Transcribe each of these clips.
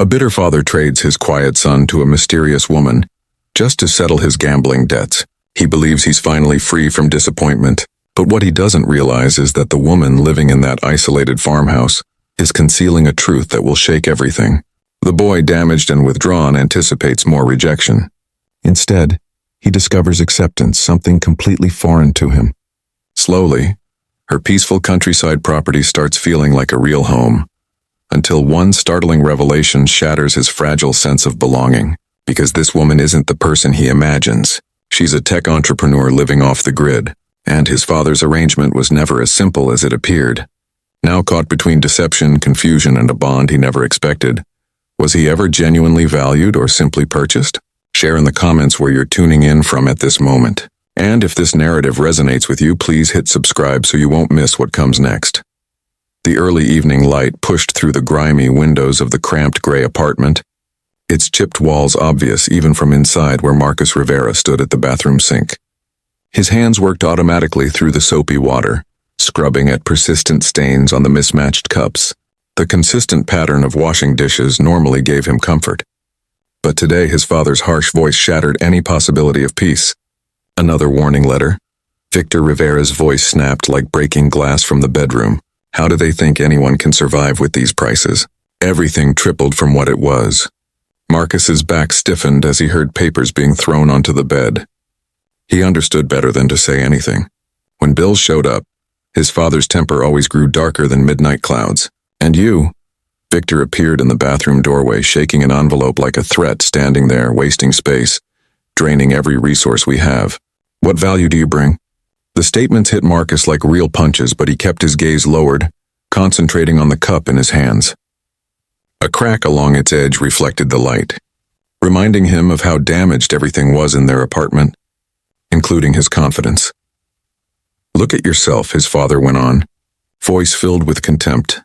A bitter father trades his quiet son to a mysterious woman just to settle his gambling debts. He believes he's finally free from disappointment, but what he doesn't realize is that the woman living in that isolated farmhouse is concealing a truth that will shake everything. The boy, damaged and withdrawn, anticipates more rejection. Instead, he discovers acceptance, something completely foreign to him. Slowly, her peaceful countryside property starts feeling like a real home, until one startling revelation shatters his fragile sense of belonging. Because this woman isn't the person he imagines. She's a tech entrepreneur living off the grid, and his father's arrangement was never as simple as it appeared. Now caught between deception, confusion, and a bond he never expected, was he ever genuinely valued or simply purchased? Share in the comments where you're tuning in from at this moment. And if this narrative resonates with you, please hit subscribe so you won't miss what comes next. The early evening light pushed through the grimy windows of the cramped gray apartment, its chipped walls obvious even from inside where Marcus Rivera stood at the bathroom sink. His hands worked automatically through the soapy water, scrubbing at persistent stains on the mismatched cups. The consistent pattern of washing dishes normally gave him comfort. But today his father's harsh voice shattered any possibility of peace. Another warning letter. Victor Rivera's voice snapped like breaking glass from the bedroom. How do they think anyone can survive with these prices? Everything tripled from what it was. Marcus's back stiffened as he heard papers being thrown onto the bed. He understood better than to say anything. When Bill showed up, his father's temper always grew darker than midnight clouds. And you? Victor appeared in the bathroom doorway, shaking an envelope like a threat, standing there, wasting space, draining every resource we have. What value do you bring? The statements hit Marcus like real punches, but he kept his gaze lowered, concentrating on the cup in his hands. A crack along its edge reflected the light, reminding him of how damaged everything was in their apartment, including his confidence. Look at yourself, his father went on, voice filled with contempt.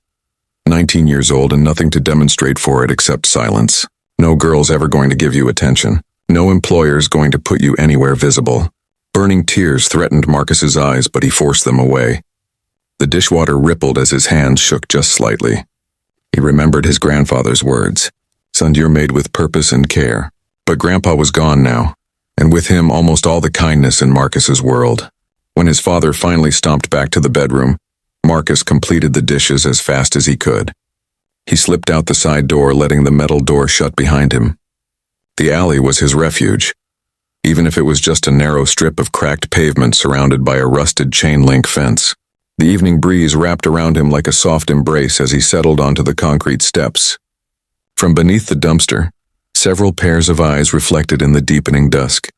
19 years old and nothing to demonstrate for it except silence. No girl's ever going to give you attention. No employer's going to put you anywhere visible. Burning tears threatened Marcus's eyes, but he forced them away. The dishwater rippled as his hands shook just slightly. He remembered his grandfather's words. Son, you're made with purpose and care. But Grandpa was gone now, and with him almost all the kindness in Marcus's world. When his father finally stomped back to the bedroom, Marcus completed the dishes as fast as he could. He slipped out the side door, letting the metal door shut behind him. The alley was his refuge, even if it was just a narrow strip of cracked pavement surrounded by a rusted chain-link fence. The evening breeze wrapped around him like a soft embrace as he settled onto the concrete steps. From beneath the dumpster, several pairs of eyes reflected in the deepening dusk.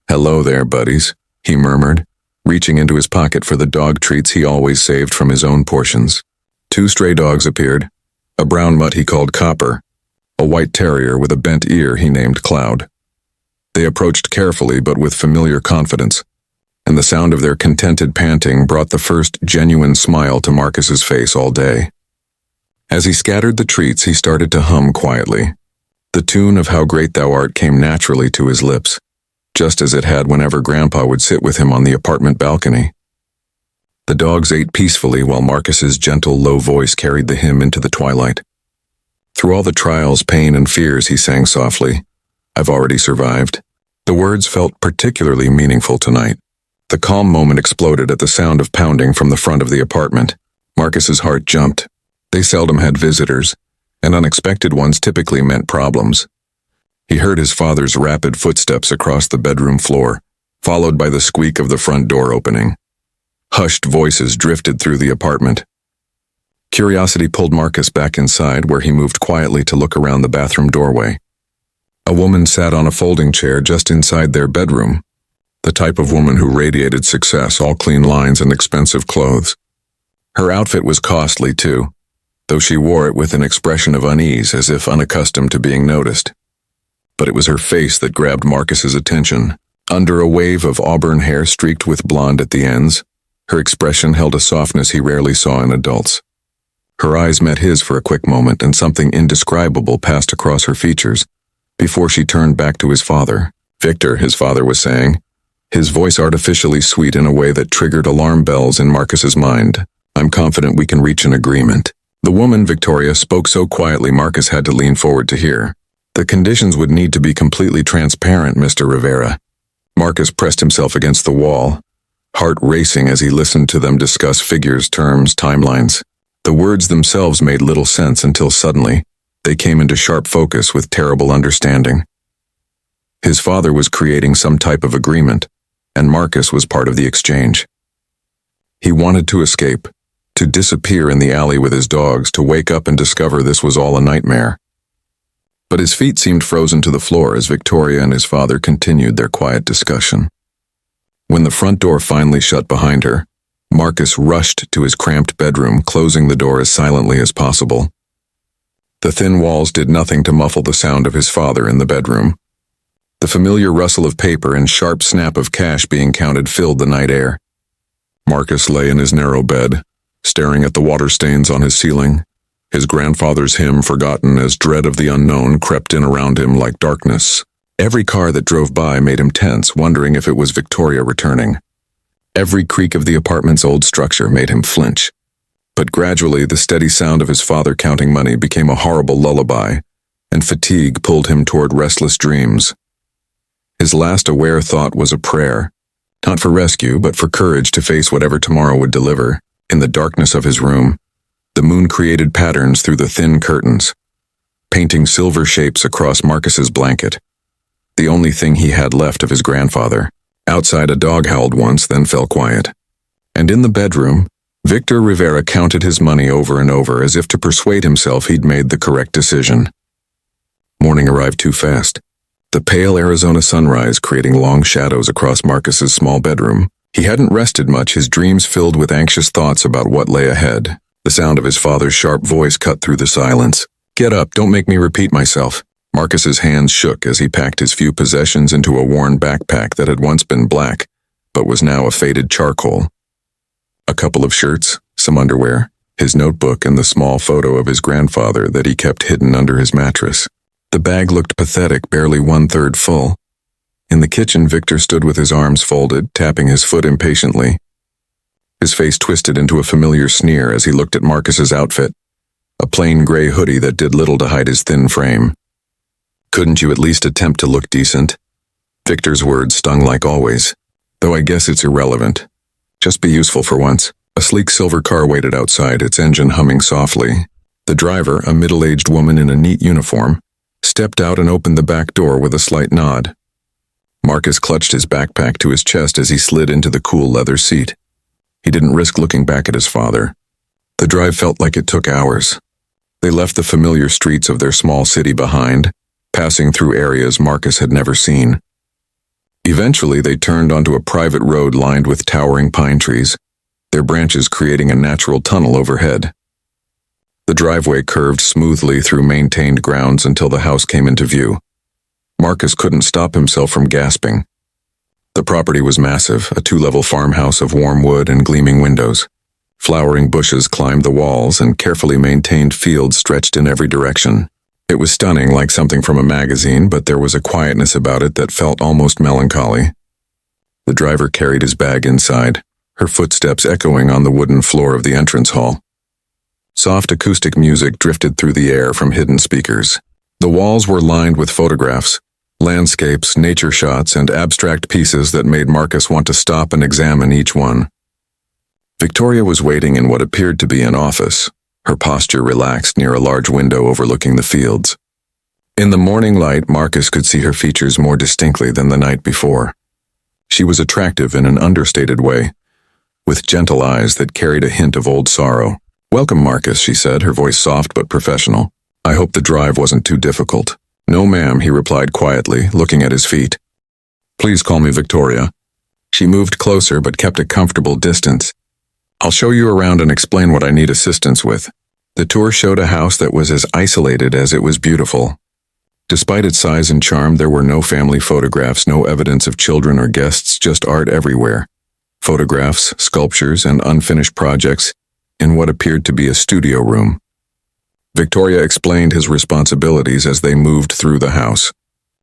"Hello there, buddies," he murmured, reaching into his pocket for the dog treats he always saved from his own portions. 2 stray dogs appeared, a brown mutt he called Copper, a white terrier with a bent ear he named Cloud. They approached carefully but with familiar confidence, and the sound of their contented panting brought the first genuine smile to Marcus's face all day. As he scattered the treats, he started to hum quietly. The tune of How Great Thou Art came naturally to his lips, just as it had whenever Grandpa would sit with him on the apartment balcony. The dogs ate peacefully while Marcus's gentle, low voice carried the hymn into the twilight. Through all the trials, pain, and fears, he sang softly, "I've already survived." The words felt particularly meaningful tonight. The calm moment exploded at the sound of pounding from the front of the apartment. Marcus's heart jumped. They seldom had visitors, and unexpected ones typically meant problems. He heard his father's rapid footsteps across the bedroom floor, followed by the squeak of the front door opening. Hushed voices drifted through the apartment. Curiosity pulled Marcus back inside, where he moved quietly to look around the bathroom doorway. A woman sat on a folding chair just inside their bedroom, the type of woman who radiated success, all clean lines and expensive clothes. Her outfit was costly too, though she wore it with an expression of unease, as if unaccustomed to being noticed. But it was her face that grabbed Marcus's attention. Under a wave of auburn hair streaked with blonde at the ends, her expression held a softness he rarely saw in adults. Her eyes met his for a quick moment, and something indescribable passed across her features before she turned back to his father. "Victor," his father was saying, his voice artificially sweet in a way that triggered alarm bells in Marcus's mind. "I'm confident we can reach an agreement. The woman, Victoria, spoke so quietly Marcus had to lean forward to hear. The conditions would need to be completely transparent, Mr. Rivera. Marcus pressed himself against the wall, heart racing as he listened to them discuss figures, terms, timelines. The words themselves made little sense until suddenly, they came into sharp focus with terrible understanding. His father was creating some type of agreement, and Marcus was part of the exchange. He wanted to escape, to disappear in the alley with his dogs, to wake up and discover this was all a nightmare. But his feet seemed frozen to the floor as Victoria and his father continued their quiet discussion. When the front door finally shut behind her, Marcus rushed to his cramped bedroom, closing the door as silently as possible. The thin walls did nothing to muffle the sound of his father in the bedroom. The familiar rustle of paper and sharp snap of cash being counted filled the night air. Marcus lay in his narrow bed, staring at the water stains on his ceiling, his grandfather's hymn forgotten as dread of the unknown crept in around him like darkness. Every car that drove by made him tense, wondering if it was Victoria returning. Every creak of the apartment's old structure made him flinch. But gradually the steady sound of his father counting money became a horrible lullaby, and fatigue pulled him toward restless dreams. His last aware thought was a prayer, not for rescue, but for courage to face whatever tomorrow would deliver. In the darkness of his room, the moon created patterns through the thin curtains, painting silver shapes across Marcus's blanket. The only thing he had left of his grandfather. Outside, a dog howled once, then fell quiet. And in the bedroom, Victor Rivera counted his money over and over as if to persuade himself he'd made the correct decision. Morning arrived too fast. The pale Arizona sunrise creating long shadows across Marcus's small bedroom. He hadn't rested much, his dreams filled with anxious thoughts about what lay ahead. The sound of his father's sharp voice cut through the silence. "Get up, don't make me repeat myself." Marcus's hands shook as he packed his few possessions into a worn backpack that had once been black, but was now a faded charcoal. A couple of shirts, some underwear, his notebook, and the small photo of his grandfather that he kept hidden under his mattress. The bag looked pathetic, barely 1/3 full. In the kitchen, Victor stood with his arms folded, tapping his foot impatiently. His face twisted into a familiar sneer as he looked at Marcus's outfit, a plain gray hoodie that did little to hide his thin frame. "Couldn't you at least attempt to look decent?" Victor's words stung like always. "Though I guess it's irrelevant. Just be useful for once." A sleek silver car waited outside, its engine humming softly. The driver, a middle-aged woman in a neat uniform, stepped out and opened the back door with a slight nod. Marcus clutched his backpack to his chest as he slid into the cool leather seat. He didn't risk looking back at his father. The drive felt like it took hours. They left the familiar streets of their small city behind, passing through areas Marcus had never seen. Eventually, they turned onto a private road lined with towering pine trees, their branches creating a natural tunnel overhead. The driveway curved smoothly through maintained grounds until the house came into view. Marcus couldn't stop himself from gasping. The property was massive, a 2-level farmhouse of warm wood and gleaming windows. Flowering bushes climbed the walls, and carefully maintained fields stretched in every direction. It was stunning, like something from a magazine, but there was a quietness about it that felt almost melancholy. The driver carried his bag inside, her footsteps echoing on the wooden floor of the entrance hall. Soft acoustic music drifted through the air from hidden speakers. The walls were lined with photographs, landscapes, nature shots, and abstract pieces that made Marcus want to stop and examine each one. Victoria was waiting in what appeared to be an office, her posture relaxed near a large window overlooking the fields. In the morning light, Marcus could see her features more distinctly than the night before. She was attractive in an understated way, with gentle eyes that carried a hint of old sorrow. "Welcome, Marcus," she said, her voice soft but professional. "I hope the drive wasn't too difficult." "No, ma'am," he replied quietly, looking at his feet. "Please call me Victoria." She moved closer but kept a comfortable distance. "I'll show you around and explain what I need assistance with." The tour showed a house that was as isolated as it was beautiful. Despite its size and charm, there were no family photographs, no evidence of children or guests, just art everywhere. Photographs, sculptures, and unfinished projects in what appeared to be a studio room. Victoria explained his responsibilities as they moved through the house.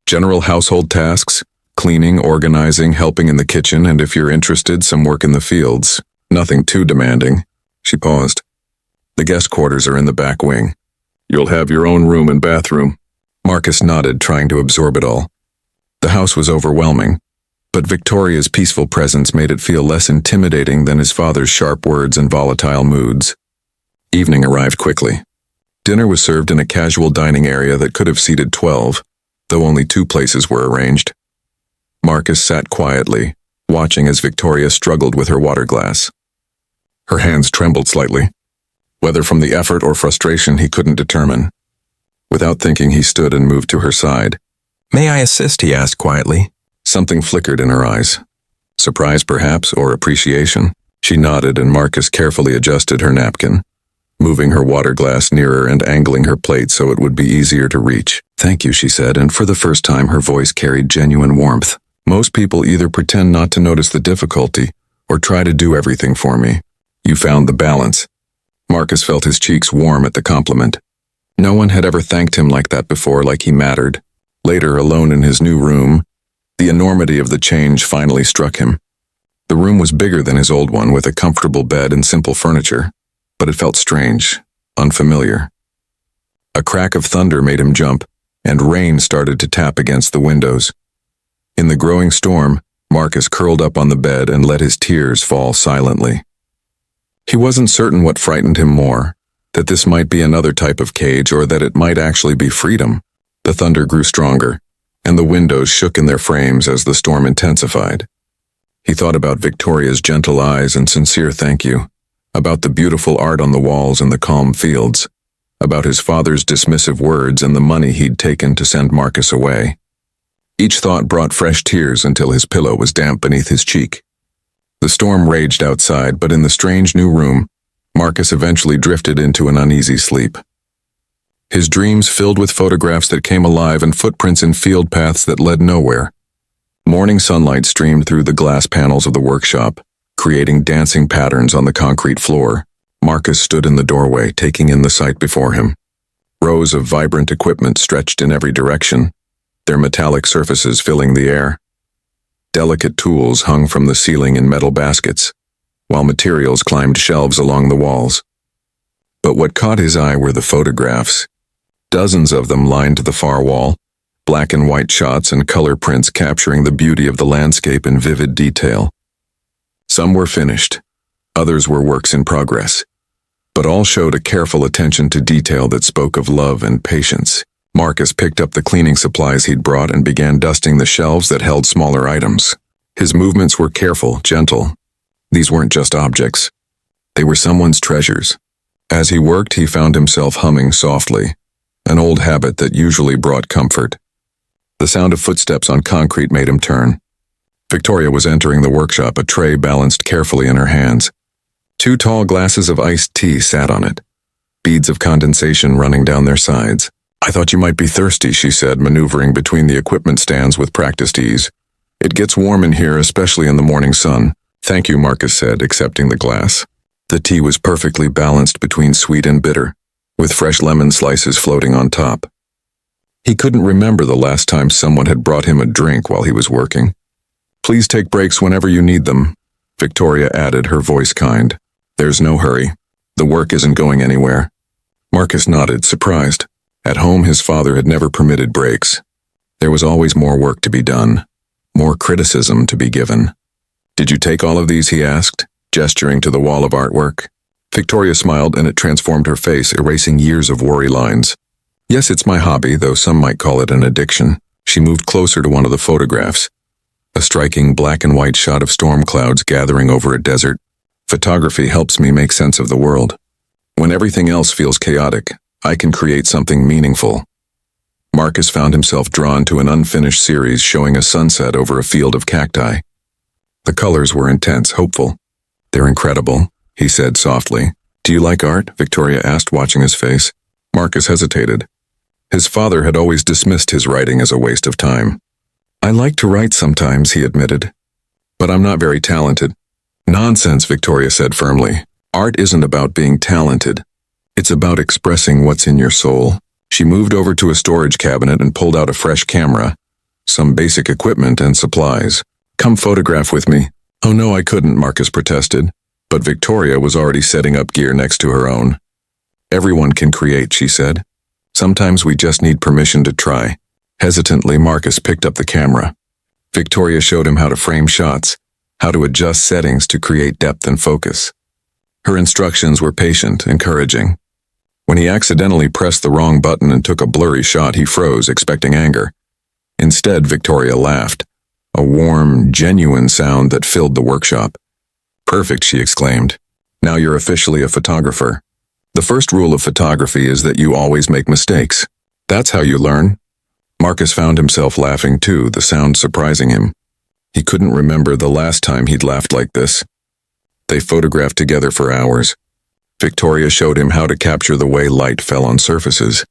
General household tasks, cleaning, organizing, helping in the kitchen, and if you're interested, some work in the fields. Nothing too demanding. She paused. The guest quarters are in the back wing. You'll have your own room and bathroom. Marcus nodded, trying to absorb it all. The house was overwhelming, but Victoria's peaceful presence made it feel less intimidating than his father's sharp words and volatile moods. Evening arrived quickly. Dinner was served in a casual dining area that could have seated 12, though only 2 places were arranged. Marcus sat quietly, watching as Victoria struggled with her water glass. Her hands trembled slightly. Whether from the effort or frustration, he couldn't determine. Without thinking, he stood and moved to her side. "May I assist?" he asked quietly. Something flickered in her eyes. Surprise, perhaps, or appreciation? She nodded, and Marcus carefully adjusted her napkin, moving her water glass nearer and angling her plate so it would be easier to reach. "Thank you," she said, and for the first time her voice carried genuine warmth. "Most people either pretend not to notice the difficulty or try to do everything for me. You found the balance." Marcus felt his cheeks warm at the compliment. No one had ever thanked him like that before, like he mattered. Later, alone in his new room, the enormity of the change finally struck him. The room was bigger than his old one, with a comfortable bed and simple furniture, but it felt strange, unfamiliar. A crack of thunder made him jump, and rain started to tap against the windows. In the growing storm, Marcus curled up on the bed and let his tears fall silently. He wasn't certain what frightened him more, that this might be another type of cage or that it might actually be freedom. The thunder grew stronger, and the windows shook in their frames as the storm intensified. He thought about Victoria's gentle eyes and sincere thank you, about the beautiful art on the walls and the calm fields, about his father's dismissive words and the money he'd taken to send Marcus away. Each thought brought fresh tears until his pillow was damp beneath his cheek. The storm raged outside, but in the strange new room, Marcus eventually drifted into an uneasy sleep. His dreams filled with photographs that came alive and footprints in field paths that led nowhere. Morning sunlight streamed through the glass panels of the workshop, creating dancing patterns on the concrete floor. Marcus stood in the doorway, taking in the sight before him. Rows of vibrant equipment stretched in every direction, their metallic surfaces filling the air. Delicate tools hung from the ceiling in metal baskets, while materials climbed shelves along the walls. But what caught his eye were the photographs. Dozens of them lined the far wall, black and white shots and color prints capturing the beauty of the landscape in vivid detail. Some were finished, others were works in progress, but all showed a careful attention to detail that spoke of love and patience. Marcus picked up the cleaning supplies he'd brought and began dusting the shelves that held smaller items. His movements were careful, gentle. These weren't just objects. They were someone's treasures. As he worked, he found himself humming softly, an old habit that usually brought comfort. The sound of footsteps on concrete made him turn. Victoria was entering the workshop, a tray balanced carefully in her hands. 2 tall glasses of iced tea sat on it, beads of condensation running down their sides. "I thought you might be thirsty," she said, maneuvering between the equipment stands with practiced ease. "It gets warm in here, especially in the morning sun." "Thank you," Marcus said, accepting the glass. The tea was perfectly balanced between sweet and bitter, with fresh lemon slices floating on top. He couldn't remember the last time someone had brought him a drink while he was working. "Please take breaks whenever you need them," Victoria added, her voice kind. "There's no hurry. The work isn't going anywhere." Marcus nodded, surprised. At home, his father had never permitted breaks. There was always more work to be done, more criticism to be given. "Did you take all of these?" he asked, gesturing to the wall of artwork. Victoria smiled, and it transformed her face, erasing years of worry lines. "Yes, it's my hobby, though some might call it an addiction." She moved closer to one of the photographs, a striking black and white shot of storm clouds gathering over a desert. "Photography helps me make sense of the world. When everything else feels chaotic, I can create something meaningful." Marcus found himself drawn to an unfinished series showing a sunset over a field of cacti. The colors were intense, hopeful. "They're incredible," he said softly. "Do you like art?" Victoria asked, watching his face. Marcus hesitated. His father had always dismissed his writing as a waste of time. "I like to write sometimes," he admitted, "but I'm not very talented." "Nonsense," Victoria said firmly. "Art isn't about being talented. It's about expressing what's in your soul." She moved over to a storage cabinet and pulled out a fresh camera, some basic equipment and supplies. "Come photograph with me." "Oh no, I couldn't," Marcus protested, but Victoria was already setting up gear next to her own. Everyone can create, she said. Sometimes we just need permission to try. Hesitantly, Marcus picked up the camera. Victoria showed him how to frame shots, how to adjust settings to create depth and focus. Her instructions were patient, encouraging. When he accidentally pressed the wrong button and took a blurry shot, he froze, expecting anger. Instead, Victoria laughed, a warm, genuine sound that filled the workshop. "Perfect," she exclaimed. "Now you're officially a photographer. The first rule of photography is that you always make mistakes. That's how you learn." Marcus found himself laughing too, the sound surprising him. He couldn't remember the last time he'd laughed like this. They photographed together for hours. Victoria showed him how to capture the way light fell on surfaces,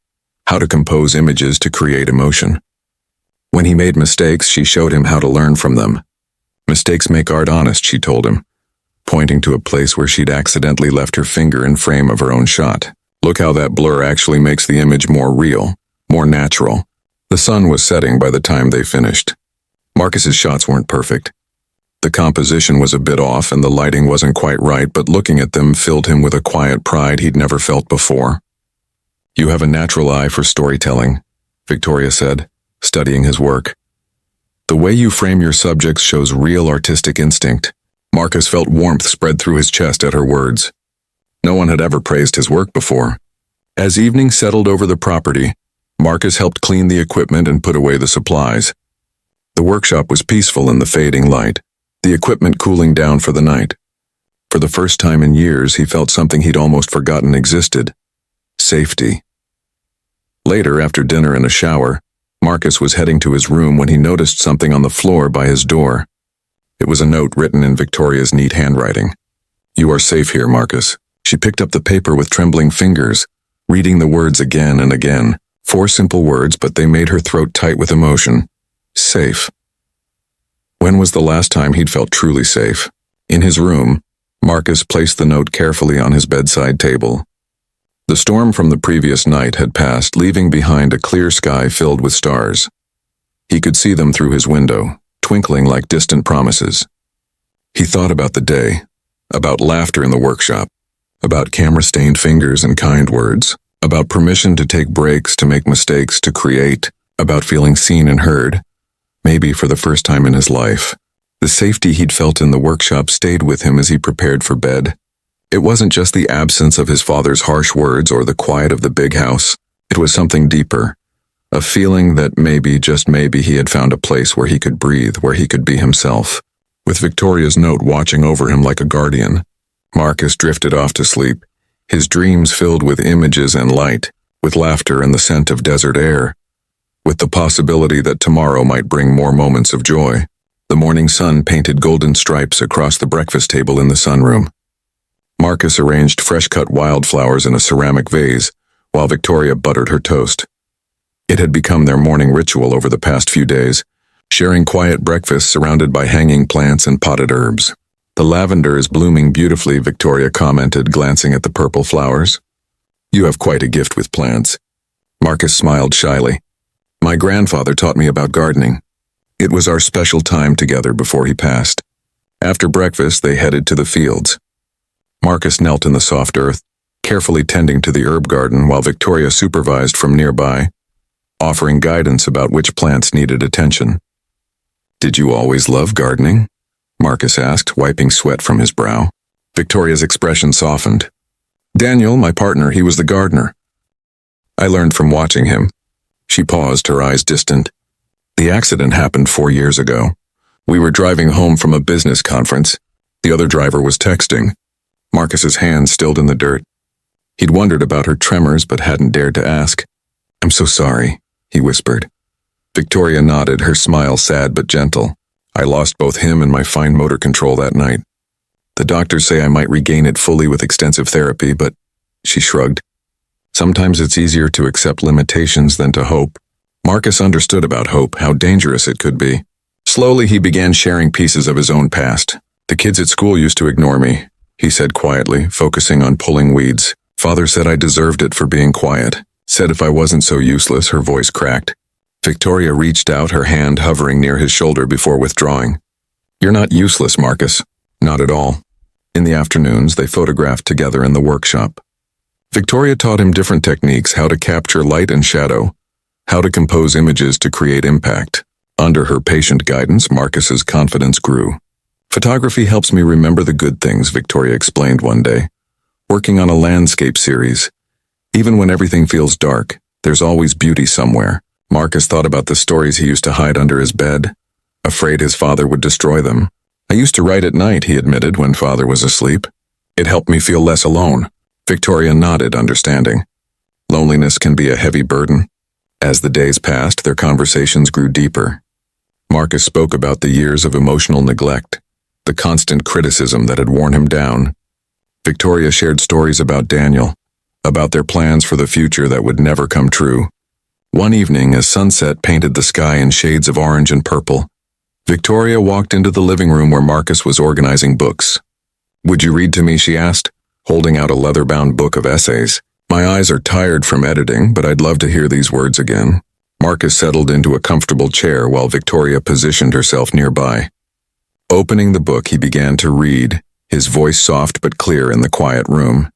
how to compose images to create emotion. When he made mistakes, she showed him how to learn from them. "Mistakes make art honest," she told him, pointing to a place where she'd accidentally left her finger in frame of her own shot. "Look how that blur actually makes the image more real, more natural." The sun was setting by the time they finished. Marcus's shots weren't perfect. The composition was a bit off and the lighting wasn't quite right, but looking at them filled him with a quiet pride he'd never felt before. "You have a natural eye for storytelling," Victoria said, studying his work. "The way you frame your subjects shows real artistic instinct." Marcus felt warmth spread through his chest at her words. No one had ever praised his work before. As evening settled over the property, Marcus helped clean the equipment and put away the supplies. The workshop was peaceful in the fading light, the equipment cooling down for the night. For the first time in years, he felt something he'd almost forgotten existed: safety. Later, after dinner and a shower, Marcus was heading to his room when he noticed something on the floor by his door. It was a note written in Victoria's neat handwriting. "You are safe here, Marcus." She picked up the paper with trembling fingers, reading the words again and again. 4 simple words, but they made her throat tight with emotion. Safe. When was the last time he'd felt truly safe? In his room, Marcus placed the note carefully on his bedside table. The storm from the previous night had passed, leaving behind a clear sky filled with stars. He could see them through his window, twinkling like distant promises. He thought about the day, about laughter in the workshop, about camera-stained fingers and kind words, about permission to take breaks, to make mistakes, to create, about feeling seen and heard. Maybe for the first time in his life, the safety he'd felt in the workshop stayed with him as he prepared for bed. It wasn't just the absence of his father's harsh words or the quiet of the big house. It was something deeper, a feeling that maybe, just maybe, he had found a place where he could breathe, where he could be himself. With Victoria's note watching over him like a guardian, Marcus drifted off to sleep, his dreams filled with images and light, with laughter and the scent of desert air, with the possibility that tomorrow might bring more moments of joy. The morning sun painted golden stripes across the breakfast table in the sunroom. Marcus arranged fresh-cut wildflowers in a ceramic vase, while Victoria buttered her toast. It had become their morning ritual over the past few days, sharing quiet breakfasts surrounded by hanging plants and potted herbs. "The lavender is blooming beautifully," Victoria commented, glancing at the purple flowers. "You have quite a gift with plants." Marcus smiled shyly. "My grandfather taught me about gardening. It was our special time together before he passed." After breakfast, they headed to the fields. Marcus knelt in the soft earth, carefully tending to the herb garden while Victoria supervised from nearby, offering guidance about which plants needed attention. "Did you always love gardening?" Marcus asked, wiping sweat from his brow. Victoria's expression softened. "Daniel, my partner, he was the gardener. I learned from watching him." She paused, her eyes distant. "The accident happened 4 years ago. We were driving home from a business conference. The other driver was texting." Marcus's hands stilled in the dirt. He'd wondered about her tremors but hadn't dared to ask. "I'm so sorry," he whispered. Victoria nodded, her smile sad but gentle. "I lost both him and my fine motor control that night. The doctors say I might regain it fully with extensive therapy, but..." She shrugged. "Sometimes it's easier to accept limitations than to hope." Marcus understood about hope, how dangerous it could be. Slowly he began sharing pieces of his own past. "The kids at school used to ignore me," he said quietly, focusing on pulling weeds. "Father said I deserved it for being quiet. Said if I wasn't so useless," her voice cracked. Victoria reached out, her hand hovering near his shoulder before withdrawing. "You're not useless, Marcus. Not at all." In the afternoons, they photographed together in the workshop. Victoria taught him different techniques, how to capture light and shadow, how to compose images to create impact. Under her patient guidance, Marcus's confidence grew. Photography helps me remember the good things, Victoria explained one day. Working on a landscape series. Even when everything feels dark, there's always beauty somewhere. Marcus thought about the stories he used to hide under his bed, afraid his father would destroy them. I used to write at night, he admitted, when father was asleep. It helped me feel less alone. Victoria nodded, understanding. Loneliness can be a heavy burden. As the days passed, their conversations grew deeper. Marcus spoke about the years of emotional neglect, the constant criticism that had worn him down. Victoria shared stories about Daniel, about their plans for the future that would never come true. One evening, as sunset painted the sky in shades of orange and purple, Victoria walked into the living room where Marcus was organizing books. "Would you read to me?" she asked, holding out a leather-bound book of essays. "My eyes are tired from editing, but I'd love to hear these words again." Marcus settled into a comfortable chair while Victoria positioned herself nearby. Opening the book, he began to read, his voice soft but clear in the quiet room.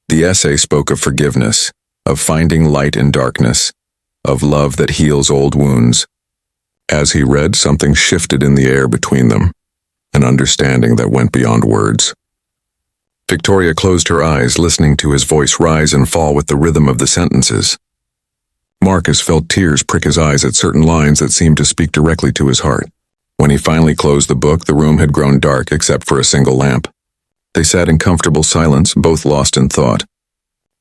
The essay spoke of forgiveness, of finding light in darkness, of love that heals old wounds. As he read, something shifted in the air between them, an understanding that went beyond words. Victoria closed her eyes, listening to his voice rise and fall with the rhythm of the sentences. Marcus felt tears prick his eyes at certain lines that seemed to speak directly to his heart. When he finally closed the book, the room had grown dark except for a single lamp. They sat in comfortable silence, both lost in thought.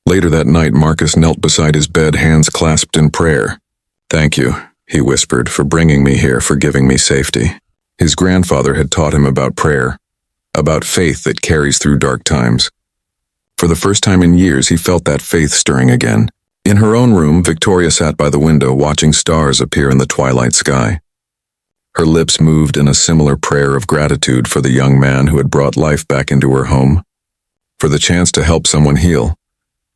Later that night, Marcus knelt beside his bed, hands clasped in prayer. "Thank you," he whispered, "for bringing me here, for giving me safety." His grandfather had taught him about prayer, about faith that carries through dark times. For the first time in years, he felt that faith stirring again. In her own room, Victoria sat by the window, watching stars appear in the twilight sky. Her lips moved in a similar prayer of gratitude for the young man who had brought life back into her home, for the chance to help someone heal,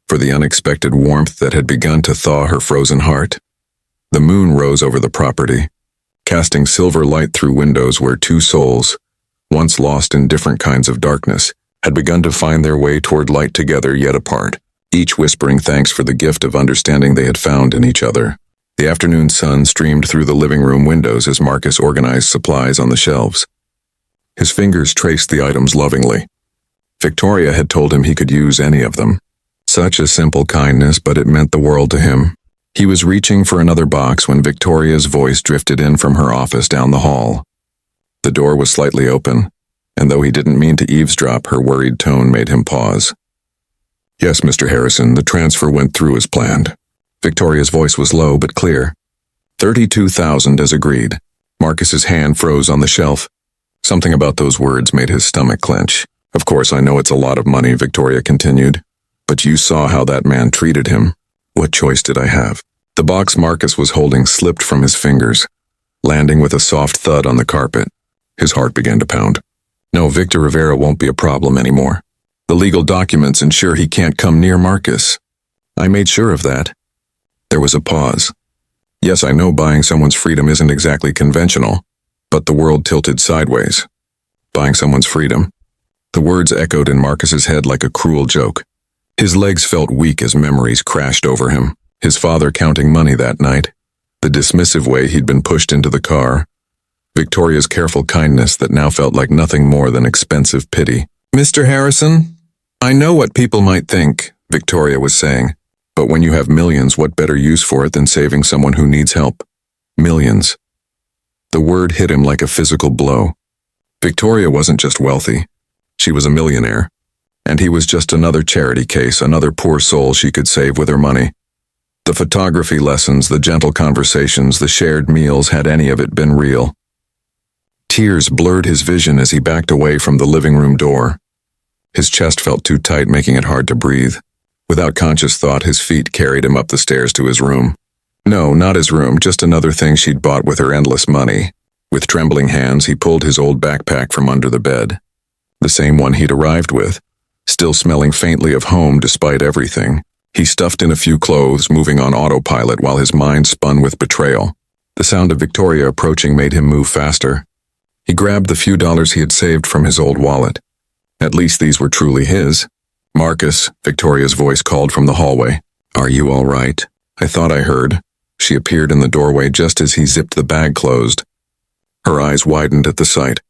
for the unexpected warmth that had begun to thaw her frozen heart. The moon rose over the property, casting silver light through windows where two souls, once lost in different kinds of darkness, had begun to find their way toward light together yet apart, each whispering thanks for the gift of understanding they had found in each other. The afternoon sun streamed through the living room windows as Marcus organized supplies on the shelves. His fingers traced the items lovingly. Victoria had told him he could use any of them. Such a simple kindness, but it meant the world to him. He was reaching for another box when Victoria's voice drifted in from her office down the hall. The door was slightly open, and though he didn't mean to eavesdrop, her worried tone made him pause. "Yes, Mr. Harrison, the transfer went through as planned." Victoria's voice was low but clear. 32,000 as agreed. Marcus's hand froze on the shelf. Something about those words made his stomach clench. "Of course, I know it's a lot of money," Victoria continued. "But you saw how that man treated him. What choice did I have?" The box Marcus was holding slipped from his fingers, landing with a soft thud on the carpet. His heart began to pound. "No, Victor Rivera won't be a problem anymore. The legal documents ensure he can't come near Marcus. I made sure of that." There was a pause. Yes, I know buying someone's freedom isn't exactly conventional, but the world tilted sideways. Buying someone's freedom? The words echoed in Marcus's head like a cruel joke. His legs felt weak as memories crashed over him. His father counting money that night, the dismissive way he'd been pushed into the car, Victoria's careful kindness that now felt like nothing more than expensive pity. "Mr. Harrison, I know what people might think," Victoria was saying. "But when you have millions, what better use for it than saving someone who needs help? Millions." The word hit him like a physical blow. Victoria wasn't just wealthy. She was a millionaire. And he was just another charity case, another poor soul she could save with her money. The photography lessons, the gentle conversations, the shared meals, had any of it been real? Tears blurred his vision as he backed away from the living room door. His chest felt too tight, making it hard to breathe. Without conscious thought, his feet carried him up the stairs to his room. No, not his room, just another thing she'd bought with her endless money. With trembling hands, he pulled his old backpack from under the bed. The same one he'd arrived with, still smelling faintly of home despite everything. He stuffed in a few clothes, moving on autopilot while his mind spun with betrayal. The sound of Victoria approaching made him move faster. He grabbed the few dollars he had saved from his old wallet. At least these were truly his. Marcus, Victoria's voice called from the hallway. Are you all right? I thought I heard. She appeared in the doorway just as he zipped the bag closed. Her eyes widened at the sight.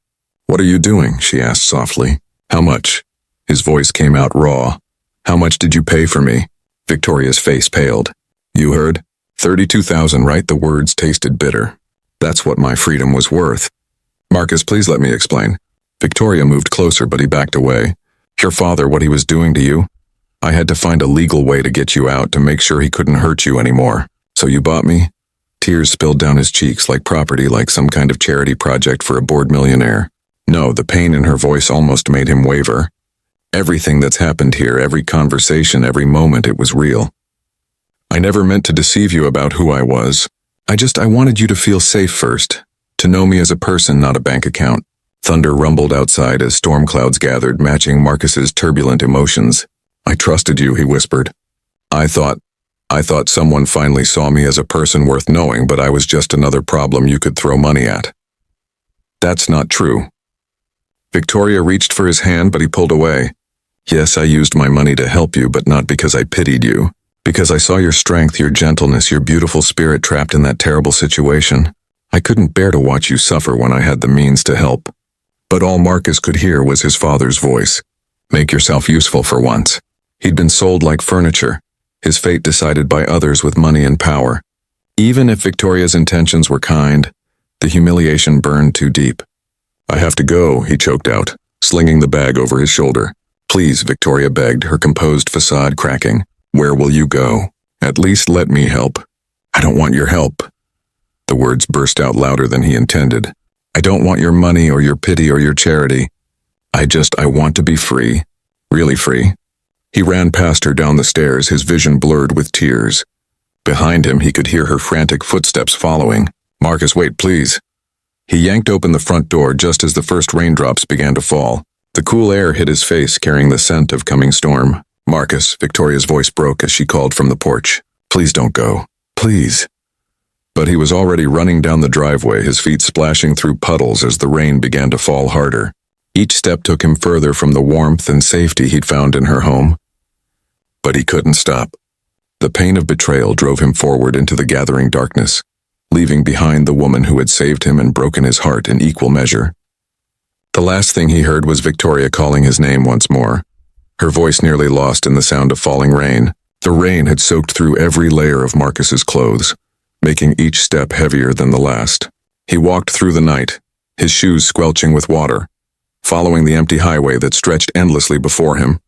What are you doing? She asked softly. How much? His voice came out raw. How much did you pay for me? Victoria's face paled. You heard? 32,000, right? The words tasted bitter. That's what my freedom was worth. Marcus, please let me explain. Victoria moved closer, but he backed away. Your father, what he was doing to you? I had to find a legal way to get you out to make sure he couldn't hurt you anymore. So you bought me? Tears spilled down his cheeks like property, like some kind of charity project for a bored millionaire. No, the pain in her voice almost made him waver. Everything that's happened here, every conversation, every moment, it was real. I never meant to deceive you about who I was. I wanted you to feel safe first, to know me as a person, not a bank account. Thunder rumbled outside as storm clouds gathered, matching Marcus's turbulent emotions. I trusted you, he whispered. I thought someone finally saw me as a person worth knowing, but I was just another problem you could throw money at. That's not true. Victoria reached for his hand, but he pulled away. Yes, I used my money to help you, but not because I pitied you. Because I saw your strength, your gentleness, your beautiful spirit trapped in that terrible situation. I couldn't bear to watch you suffer when I had the means to help. But all Marcus could hear was his father's voice. Make yourself useful for once. He'd been sold like furniture, his fate decided by others with money and power. Even if Victoria's intentions were kind, the humiliation burned too deep. I have to go, he choked out, slinging the bag over his shoulder. Please, Victoria begged, her composed facade cracking. Where will you go? At least let me help. I don't want your help. The words burst out louder than he intended. I don't want your money or your pity or your charity. I want to be free. Really free. He ran past her down the stairs, his vision blurred with tears. Behind him, he could hear her frantic footsteps following. Marcus, wait, please. He yanked open the front door just as the first raindrops began to fall. The cool air hit his face, carrying the scent of coming storm. Marcus, Victoria's voice broke as she called from the porch. Please don't go. Please. But he was already running down the driveway, his feet splashing through puddles as the rain began to fall harder. Each step took him further from the warmth and safety he'd found in her home. But he couldn't stop. The pain of betrayal drove him forward into the gathering darkness, leaving behind the woman who had saved him and broken his heart in equal measure. The last thing he heard was Victoria calling his name once more, her voice nearly lost in the sound of falling rain. The rain had soaked through every layer of Marcus's clothes, making each step heavier than the last. He walked through the night, his shoes squelching with water, following the empty highway that stretched endlessly before him.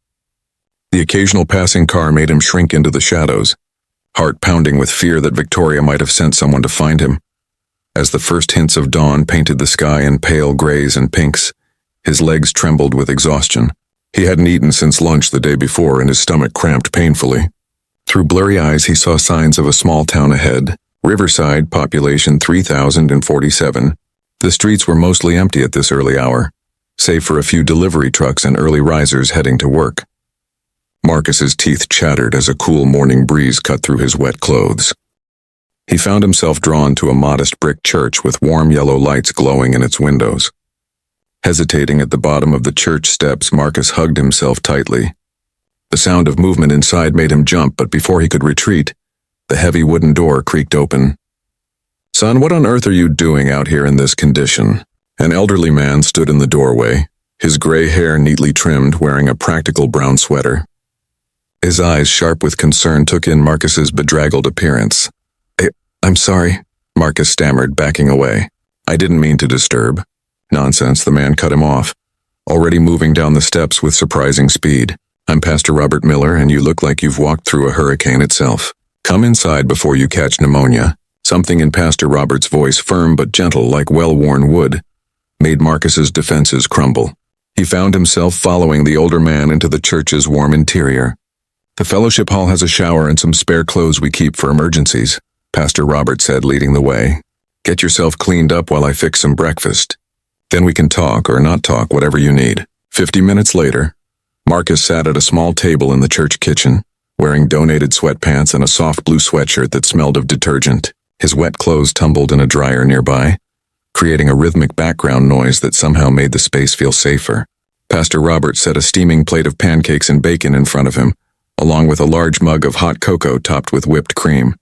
The occasional passing car made him shrink into the shadows, heart pounding with fear that Victoria might have sent someone to find him. As the first hints of dawn painted the sky in pale grays and pinks, his legs trembled with exhaustion. He hadn't eaten since lunch the day before, and his stomach cramped painfully. Through blurry eyes, he saw signs of a small town ahead. Riverside, population 3,047. The streets were mostly empty at this early hour, save for a few delivery trucks and early risers heading to work. Marcus's teeth chattered as a cool morning breeze cut through his wet clothes. He found himself drawn to a modest brick church with warm yellow lights glowing in its windows. Hesitating at the bottom of the church steps, Marcus hugged himself tightly. The sound of movement inside made him jump, but before he could retreat, the heavy wooden door creaked open. Son, what on earth are you doing out here in this condition? An elderly man stood in the doorway, his gray hair neatly trimmed, wearing a practical brown sweater. His eyes, sharp with concern, took in Marcus's bedraggled appearance. I'm sorry, Marcus stammered, backing away. I didn't mean to disturb. Nonsense, the man cut him off, already moving down the steps with surprising speed. I'm Pastor Robert Miller, and you look like you've walked through a hurricane itself. Come inside before you catch pneumonia. Something in Pastor Robert's voice, firm but gentle like well-worn wood, made Marcus's defenses crumble. He found himself following the older man into the church's warm interior. The fellowship hall has a shower and some spare clothes we keep for emergencies, Pastor Robert said, leading the way. Get yourself cleaned up while I fix some breakfast. Then we can talk or not talk, whatever you need. 50 minutes later, Marcus sat at a small table in the church kitchen, wearing donated sweatpants and a soft blue sweatshirt that smelled of detergent. His wet clothes tumbled in a dryer nearby, creating a rhythmic background noise that somehow made the space feel safer. Pastor Robert set a steaming plate of pancakes and bacon in front of him, along with a large mug of hot cocoa topped with whipped cream.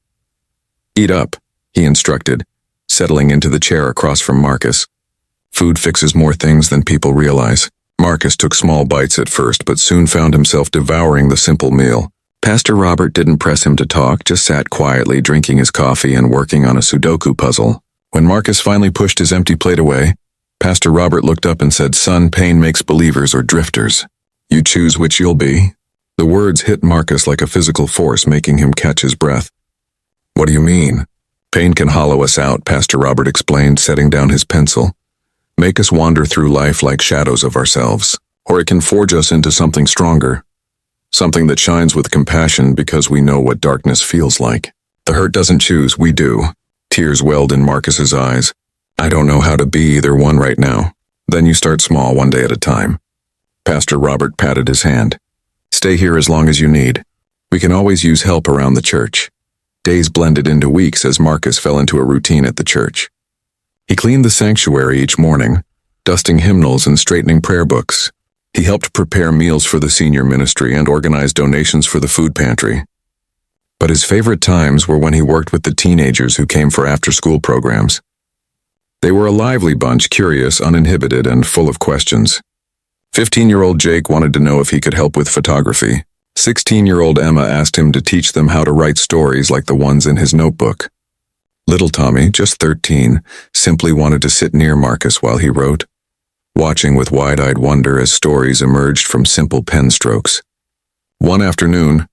"Eat up," he instructed, settling into the chair across from Marcus. Food fixes more things than people realize. Marcus took small bites at first, but soon found himself devouring the simple meal. Pastor Robert didn't press him to talk, just sat quietly drinking his coffee and working on a Sudoku puzzle. When Marcus finally pushed his empty plate away, Pastor Robert looked up and said, "Son, pain makes believers or drifters. You choose which you'll be." The words hit Marcus like a physical force, making him catch his breath. "What do you mean?" "Pain can hollow us out," Pastor Robert explained, setting down his pencil. "Make us wander through life like shadows of ourselves. Or it can forge us into something stronger. Something that shines with compassion because we know what darkness feels like. The hurt doesn't choose, we do." Tears welled in Marcus's eyes. "I don't know how to be either one right now." "Then you start small, one day at a time." Pastor Robert patted his hand. "Stay here as long as you need. We can always use help around the church." Days blended into weeks as Marcus fell into a routine at the church. He cleaned the sanctuary each morning, dusting hymnals and straightening prayer books. He helped prepare meals for the senior ministry and organize donations for the food pantry. But his favorite times were when he worked with the teenagers who came for after-school programs. They were a lively bunch, curious, uninhibited, and full of questions. 15-year-old Jake wanted to know if he could help with photography. 16-year-old Emma asked him to teach them how to write stories like the ones in his notebook. Little Tommy, just 13, simply wanted to sit near Marcus while he wrote, watching with wide-eyed wonder as stories emerged from simple pen strokes. One afternoon,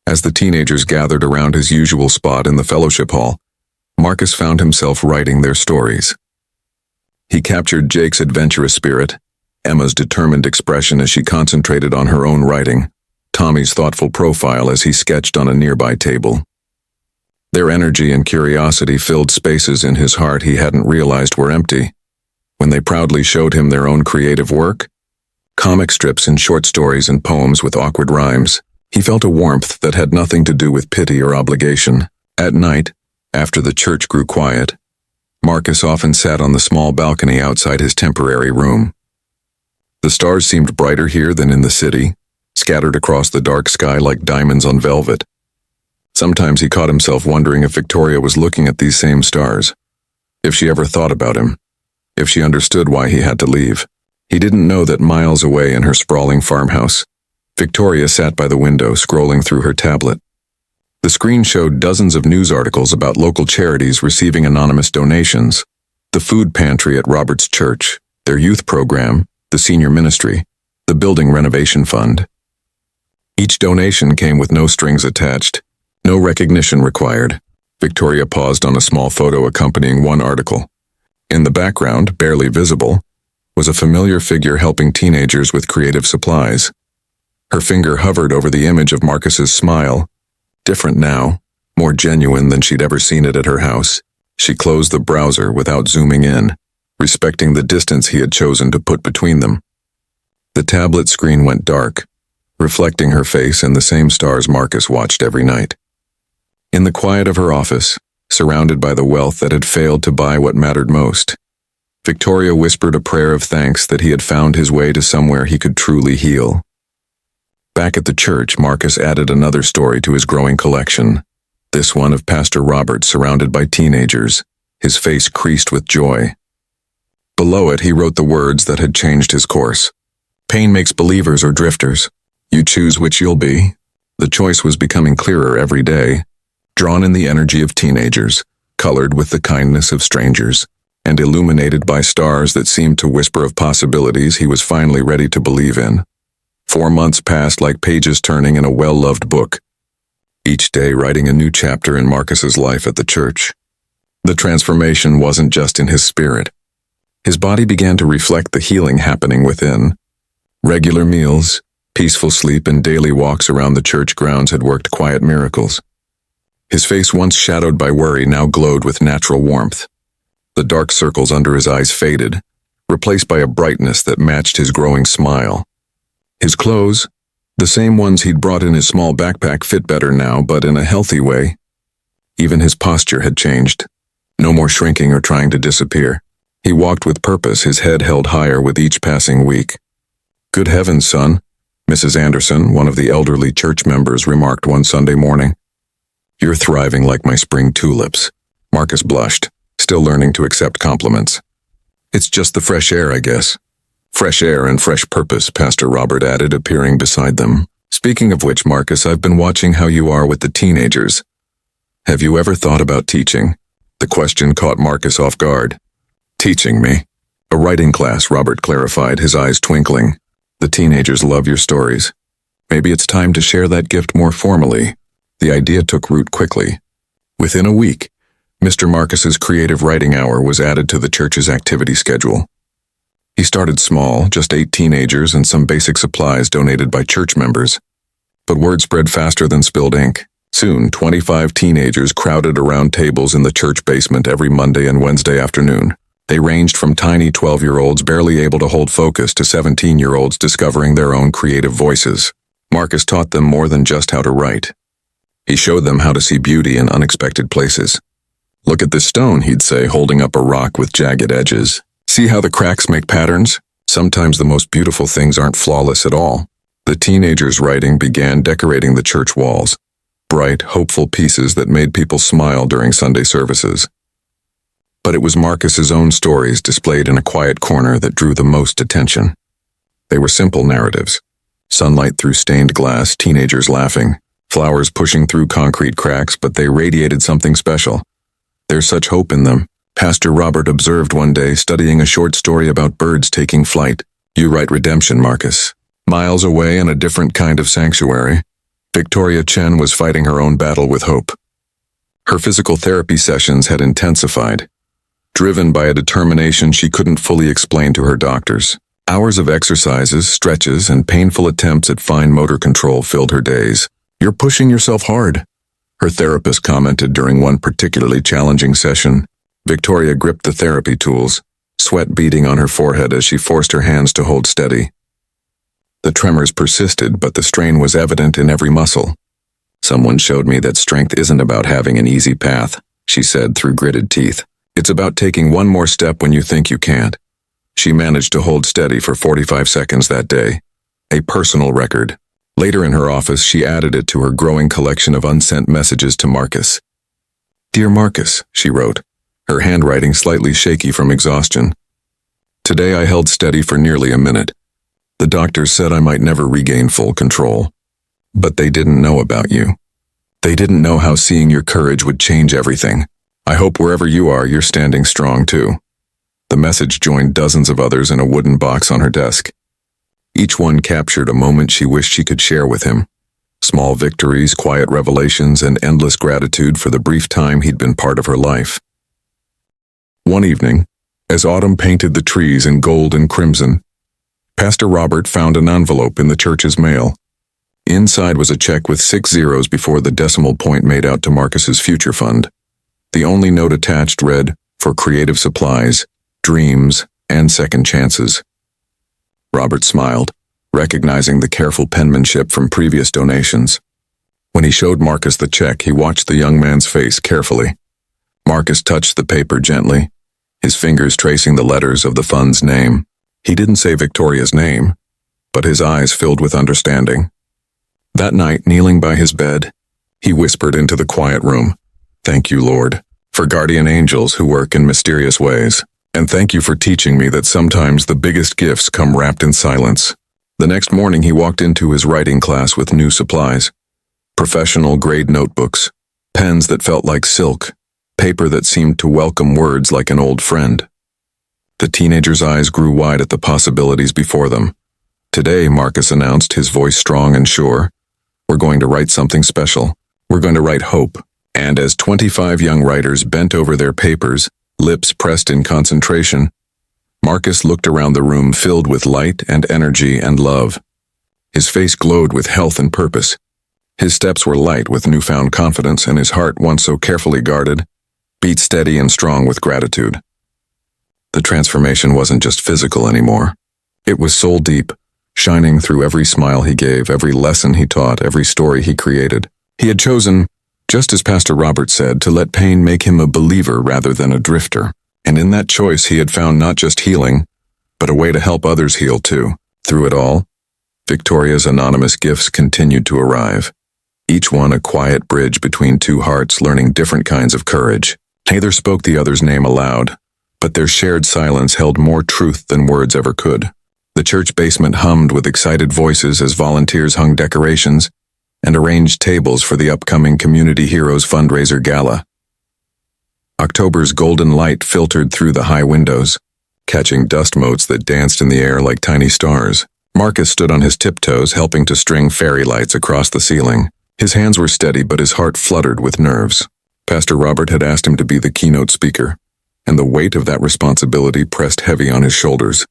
as the teenagers gathered around his usual spot in the fellowship hall, Marcus found himself writing their stories. He captured Jake's adventurous spirit, Emma's determined expression as she concentrated on her own writing, Tommy's thoughtful profile as he sketched on a nearby table. Their energy and curiosity filled spaces in his heart he hadn't realized were empty. When they proudly showed him their own creative work, comic strips and short stories and poems with awkward rhymes, he felt a warmth that had nothing to do with pity or obligation. At night, after the church grew quiet, Marcus often sat on the small balcony outside his temporary room. The stars seemed brighter here than in the city, scattered across the dark sky like diamonds on velvet. Sometimes he caught himself wondering if Victoria was looking at these same stars, if she ever thought about him, if she understood why he had to leave. He didn't know that miles away in her sprawling farmhouse, Victoria sat by the window scrolling through her tablet. The screen showed dozens of news articles about local charities receiving anonymous donations, the food pantry at Robert's church, their youth program, the senior ministry, the building renovation fund. Each donation came with no strings attached, no recognition required. Victoria paused on a small photo accompanying one article. In the background, barely visible, was a familiar figure helping teenagers with creative supplies. Her finger hovered over the image of Marcus's smile. Different now, more genuine than she'd ever seen it at her house. She closed the browser without zooming in, respecting the distance he had chosen to put between them. The tablet screen went dark, reflecting her face and the same stars Marcus watched every night. In the quiet of her office, surrounded by the wealth that had failed to buy what mattered most, Victoria whispered a prayer of thanks that he had found his way to somewhere he could truly heal. Back at the church, Marcus added another story to his growing collection, this one of Pastor Robert surrounded by teenagers, his face creased with joy. Below it, he wrote the words that had changed his course. "Pain makes believers or drifters. You choose which you'll be." The choice was becoming clearer every day, drawn in the energy of teenagers, colored with the kindness of strangers, and illuminated by stars that seemed to whisper of possibilities he was finally ready to believe in. 4 months passed like pages turning in a well-loved book, each day writing a new chapter in Marcus's life at the church. The transformation wasn't just in his spirit. His body began to reflect the healing happening within. Regular meals, peaceful sleep, and daily walks around the church grounds had worked quiet miracles. His face, once shadowed by worry, now glowed with natural warmth. The dark circles under his eyes faded, replaced by a brightness that matched his growing smile. His clothes, the same ones he'd brought in his small backpack, fit better now, but in a healthy way. Even his posture had changed. No more shrinking or trying to disappear. He walked with purpose, his head held higher with each passing week. Good heavens, son, Mrs. Anderson, one of the elderly church members, remarked one Sunday morning. You're thriving like my spring tulips. Marcus blushed, still learning to accept compliments. It's just the fresh air, I guess. Fresh air and fresh purpose, Pastor Robert added, appearing beside them. Speaking of which, Marcus, I've been watching how you are with the teenagers. Have you ever thought about teaching? The question caught Marcus off guard. Teaching me? A writing class, Robert clarified, his eyes twinkling. The teenagers love your stories. Maybe it's time to share that gift more formally. The idea took root quickly. Within a week, Mr. Marcus's creative writing hour was added to the church's activity schedule. He started small, just 8 teenagers and some basic supplies donated by church members. But word spread faster than spilled ink. Soon, 25 teenagers crowded around tables in the church basement every Monday and Wednesday afternoon. They ranged from tiny 12-year-olds barely able to hold focus to 17-year-olds discovering their own creative voices. Marcus taught them more than just how to write. He showed them how to see beauty in unexpected places. Look at this stone, he'd say, holding up a rock with jagged edges. See how the cracks make patterns? Sometimes the most beautiful things aren't flawless at all. The teenagers' writing began decorating the church walls. Bright, hopeful pieces that made people smile during Sunday services. But it was Marcus's own stories displayed in a quiet corner that drew the most attention. They were simple narratives. Sunlight through stained glass, teenagers laughing, flowers pushing through concrete cracks, but they radiated something special. There's such hope in them, Pastor Robert observed one day, studying a short story about birds taking flight. You write redemption, Marcus. Miles away in a different kind of sanctuary, Victoria Chen was fighting her own battle with hope. Her physical therapy sessions had intensified, driven by a determination she couldn't fully explain to her doctors. Hours of exercises, stretches, and painful attempts at fine motor control filled her days. You're pushing yourself hard, her therapist commented during one particularly challenging session. Victoria gripped the therapy tools, sweat beading on her forehead as she forced her hands to hold steady. The tremors persisted, but the strain was evident in every muscle. Someone showed me that strength isn't about having an easy path, she said through gritted teeth. It's about taking one more step when you think you can't. She managed to hold steady for 45 seconds that day, a personal record. Later in her office, she added it to her growing collection of unsent messages to Marcus. Dear Marcus, she wrote, her handwriting slightly shaky from exhaustion. Today I held steady for nearly a minute. The doctors said I might never regain full control. But they didn't know about you. They didn't know how seeing your courage would change everything. I hope wherever you are, you're standing strong too. The message joined dozens of others in a wooden box on her desk. Each one captured a moment she wished she could share with him. Small victories, quiet revelations, and endless gratitude for the brief time he'd been part of her life. One evening, as autumn painted the trees in gold and crimson, Pastor Robert found an envelope in the church's mail. Inside was a check with 6 zeros before the decimal point made out to Marcus's future fund. The only note attached read, for creative supplies, dreams, and second chances. Robert smiled, recognizing the careful penmanship from previous donations. When he showed Marcus the check, he watched the young man's face carefully. Marcus touched the paper gently, his fingers tracing the letters of the fund's name. He didn't say Victoria's name, but his eyes filled with understanding. That night, kneeling by his bed, he whispered into the quiet room, Thank you, Lord, for guardian angels who work in mysterious ways. And thank you for teaching me that sometimes the biggest gifts come wrapped in silence. The next morning he walked into his writing class with new supplies. Professional grade notebooks, pens that felt like silk, paper that seemed to welcome words like an old friend. The teenager's eyes grew wide at the possibilities before them. Today, Marcus announced, his voice strong and sure, we're going to write something special. We're going to write hope. And as 25 young writers bent over their papers, lips pressed in concentration, Marcus looked around the room filled with light and energy and love. His face glowed with health and purpose. His steps were light with newfound confidence, and his heart, once so carefully guarded, beat steady and strong with gratitude. The transformation wasn't just physical anymore. It was soul-deep, shining through every smile he gave, every lesson he taught, every story he created. He had chosen, just as Pastor Robert said, to let pain make him a believer rather than a drifter. And in that choice he had found not just healing, but a way to help others heal too. Through it all, Victoria's anonymous gifts continued to arrive, each one a quiet bridge between two hearts learning different kinds of courage. Neither spoke the other's name aloud, but their shared silence held more truth than words ever could. The church basement hummed with excited voices as volunteers hung decorations and arranged tables for the upcoming Community Heroes fundraiser gala. October's golden light filtered through the high windows, catching dust motes that danced in the air like tiny stars. Marcus stood on his tiptoes, helping to string fairy lights across the ceiling. His hands were steady, but his heart fluttered with nerves. Pastor Robert had asked him to be the keynote speaker, and the weight of that responsibility pressed heavy on his shoulders.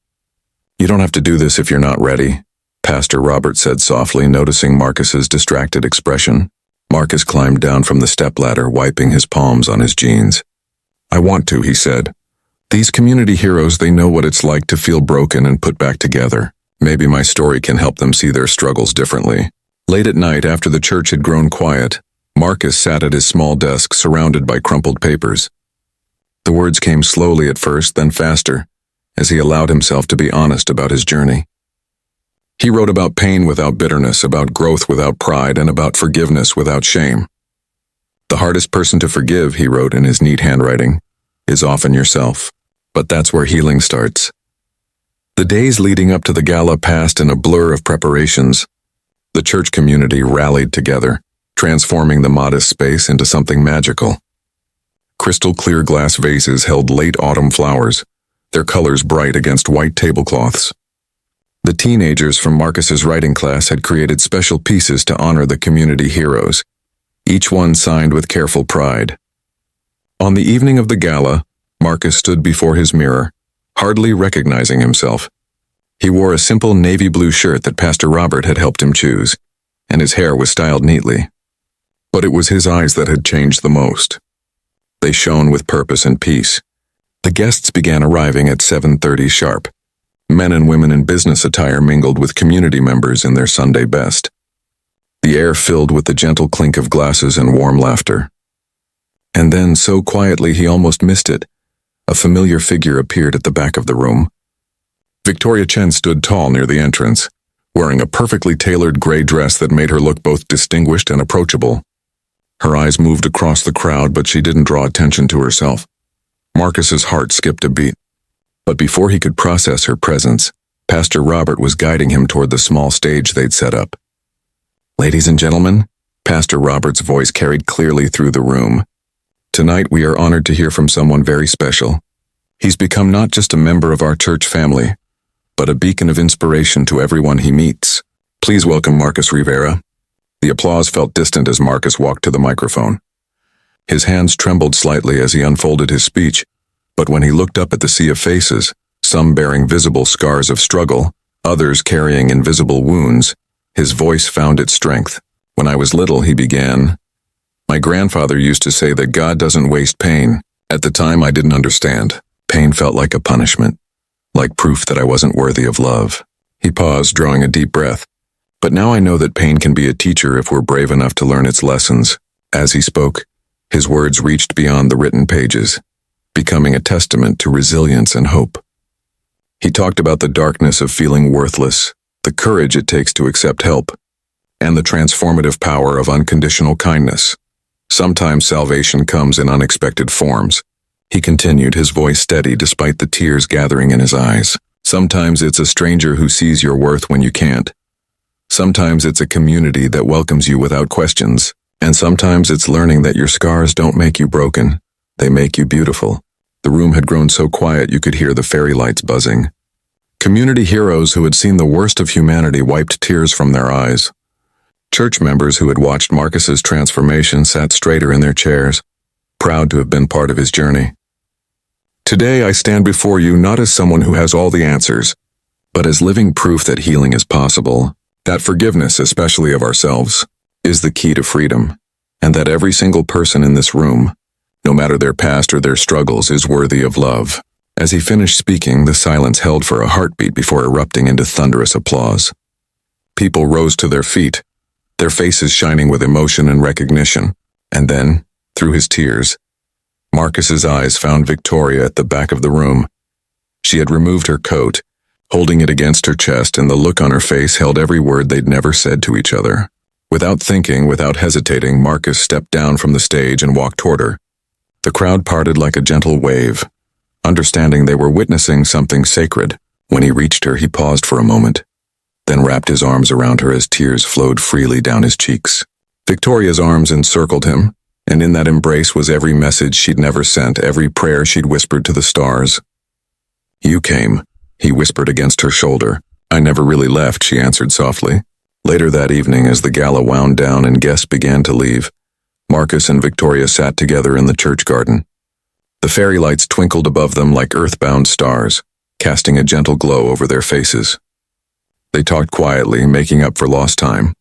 "You don't have to do this if you're not ready," Pastor Robert said softly, noticing Marcus's distracted expression. Marcus climbed down from the stepladder, wiping his palms on his jeans. "I want to," he said. "These community heroes, they know what it's like to feel broken and put back together. Maybe my story can help them see their struggles differently." Late at night, after the church had grown quiet, Marcus sat at his small desk surrounded by crumpled papers. The words came slowly at first, then faster, as he allowed himself to be honest about his journey. He wrote about pain without bitterness, about growth without pride, and about forgiveness without shame. "The hardest person to forgive," he wrote in his neat handwriting, "is often yourself. But that's where healing starts." The days leading up to the gala passed in a blur of preparations. The church community rallied together, transforming the modest space into something magical. Crystal-clear glass vases held late autumn flowers, their colors bright against white tablecloths. The teenagers from Marcus's writing class had created special pieces to honor the community heroes, each one signed with careful pride. On the evening of the gala, Marcus stood before his mirror, hardly recognizing himself. He wore a simple navy blue shirt that Pastor Robert had helped him choose, and his hair was styled neatly. But it was his eyes that had changed the most. They shone with purpose and peace. The guests began arriving at 7:30 sharp. Men and women in business attire mingled with community members in their Sunday best. The air filled with the gentle clink of glasses and warm laughter. And then, so quietly he almost missed it, a familiar figure appeared at the back of the room. Victoria Chen stood tall near the entrance, wearing a perfectly tailored gray dress that made her look both distinguished and approachable. Her eyes moved across the crowd, but she didn't draw attention to herself. Marcus's heart skipped a beat. But before he could process her presence, Pastor Robert was guiding him toward the small stage they'd set up. "Ladies and gentlemen," Pastor Robert's voice carried clearly through the room. "Tonight we are honored to hear from someone very special. He's become not just a member of our church family, but a beacon of inspiration to everyone he meets. Please welcome Marcus Rivera." The applause felt distant as Marcus walked to the microphone. His hands trembled slightly as he unfolded his speech, but when he looked up at the sea of faces, some bearing visible scars of struggle, others carrying invisible wounds, his voice found its strength. "When I was little," he began, "my grandfather used to say that God doesn't waste pain. At the time, I didn't understand. Pain felt like a punishment, like proof that I wasn't worthy of love." He paused, drawing a deep breath. "But now I know that pain can be a teacher if we're brave enough to learn its lessons." As he spoke, his words reached beyond the written pages, becoming a testament to resilience and hope. He talked about the darkness of feeling worthless, the courage it takes to accept help, and the transformative power of unconditional kindness. Sometimes salvation comes in unexpected forms. He continued, his voice steady despite the tears gathering in his eyes. "Sometimes it's a stranger who sees your worth when you can't. Sometimes it's a community that welcomes you without questions. And sometimes it's learning that your scars don't make you broken. They make you beautiful." The room had grown so quiet you could hear the fairy lights buzzing. Community heroes who had seen the worst of humanity wiped tears from their eyes. Church members who had watched Marcus's transformation sat straighter in their chairs, proud to have been part of his journey. "Today I stand before you not as someone who has all the answers, but as living proof that healing is possible, that forgiveness, especially of ourselves, is the key to freedom, and that every single person in this room, no matter their past or their struggles, is worthy of love." As he finished speaking, the silence held for a heartbeat before erupting into thunderous applause. People rose to their feet, their faces shining with emotion and recognition, and then, through his tears, Marcus's eyes found Victoria at the back of the room. She had removed her coat, holding it against her chest, and the look on her face held every word they'd never said to each other. Without thinking, without hesitating, Marcus stepped down from the stage and walked toward her. The crowd parted like a gentle wave, understanding they were witnessing something sacred. When he reached her, he paused for a moment, then wrapped his arms around her as tears flowed freely down his cheeks. Victoria's arms encircled him, and in that embrace was every message she'd never sent, every prayer she'd whispered to the stars. "You came," he whispered against her shoulder. "I never really left," she answered softly. Later that evening, as the gala wound down and guests began to leave, Marcus and Victoria sat together in the church garden. The fairy lights twinkled above them like earthbound stars, casting a gentle glow over their faces. They talked quietly, making up for lost time.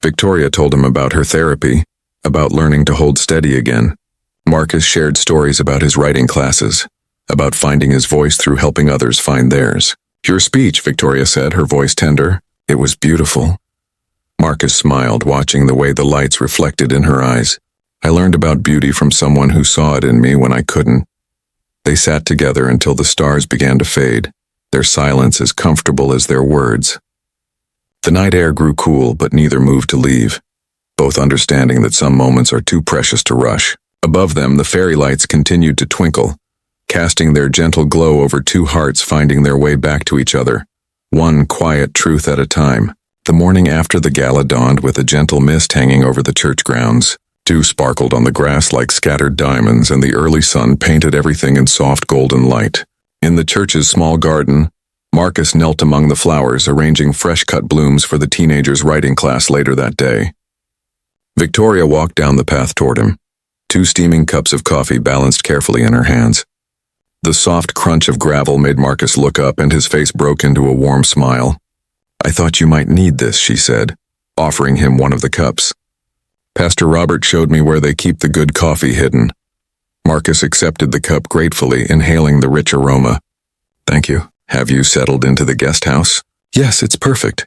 Victoria told him about her therapy, about learning to hold steady again. Marcus shared stories about his writing classes, about finding his voice through helping others find theirs. "Your speech," Victoria said, her voice tender. "It was beautiful." Marcus smiled, watching the way the lights reflected in her eyes. "I learned about beauty from someone who saw it in me when I couldn't." They sat together until the stars began to fade, their silence as comfortable as their words. The night air grew cool, but neither moved to leave, both understanding that some moments are too precious to rush. Above them, the fairy lights continued to twinkle, casting their gentle glow over two hearts finding their way back to each other, one quiet truth at a time. The morning after the gala dawned with a gentle mist hanging over the church grounds. Dew sparkled on the grass like scattered diamonds, and the early sun painted everything in soft golden light. In the church's small garden, Marcus knelt among the flowers, arranging fresh-cut blooms for the teenagers' writing class later that day. Victoria walked down the path toward him, two steaming cups of coffee balanced carefully in her hands. The soft crunch of gravel made Marcus look up, and his face broke into a warm smile. "I thought you might need this," she said, offering him one of the cups. "Pastor Robert showed me where they keep the good coffee hidden." Marcus accepted the cup gratefully, inhaling the rich aroma. "Thank you. Have you settled into the guest house?" "Yes, it's perfect,"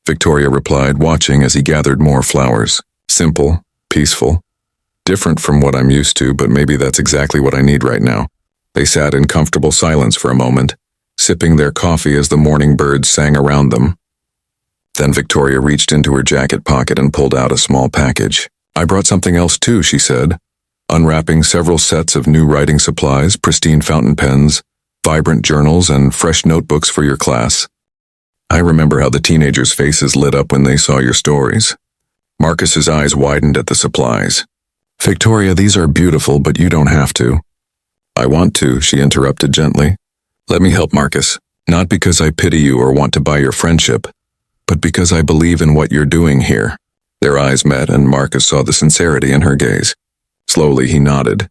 Victoria replied, watching as he gathered more flowers. "Simple, peaceful, different from what I'm used to, but maybe that's exactly what I need right now." They sat in comfortable silence for a moment, sipping their coffee as the morning birds sang around them. Then Victoria reached into her jacket pocket and pulled out a small package. "I brought something else too," she said, unwrapping several sets of new writing supplies, pristine fountain pens, vibrant journals, and fresh notebooks for your class. "I remember how the teenagers' faces lit up when they saw your stories." Marcus's eyes widened at the supplies. "Victoria, these are beautiful, but you don't have to." "I want to," she interrupted gently. "Let me help, Marcus. Not because I pity you or want to buy your friendship, but because I believe in what you're doing here." Their eyes met, and Marcus saw the sincerity in her gaze. Slowly he nodded,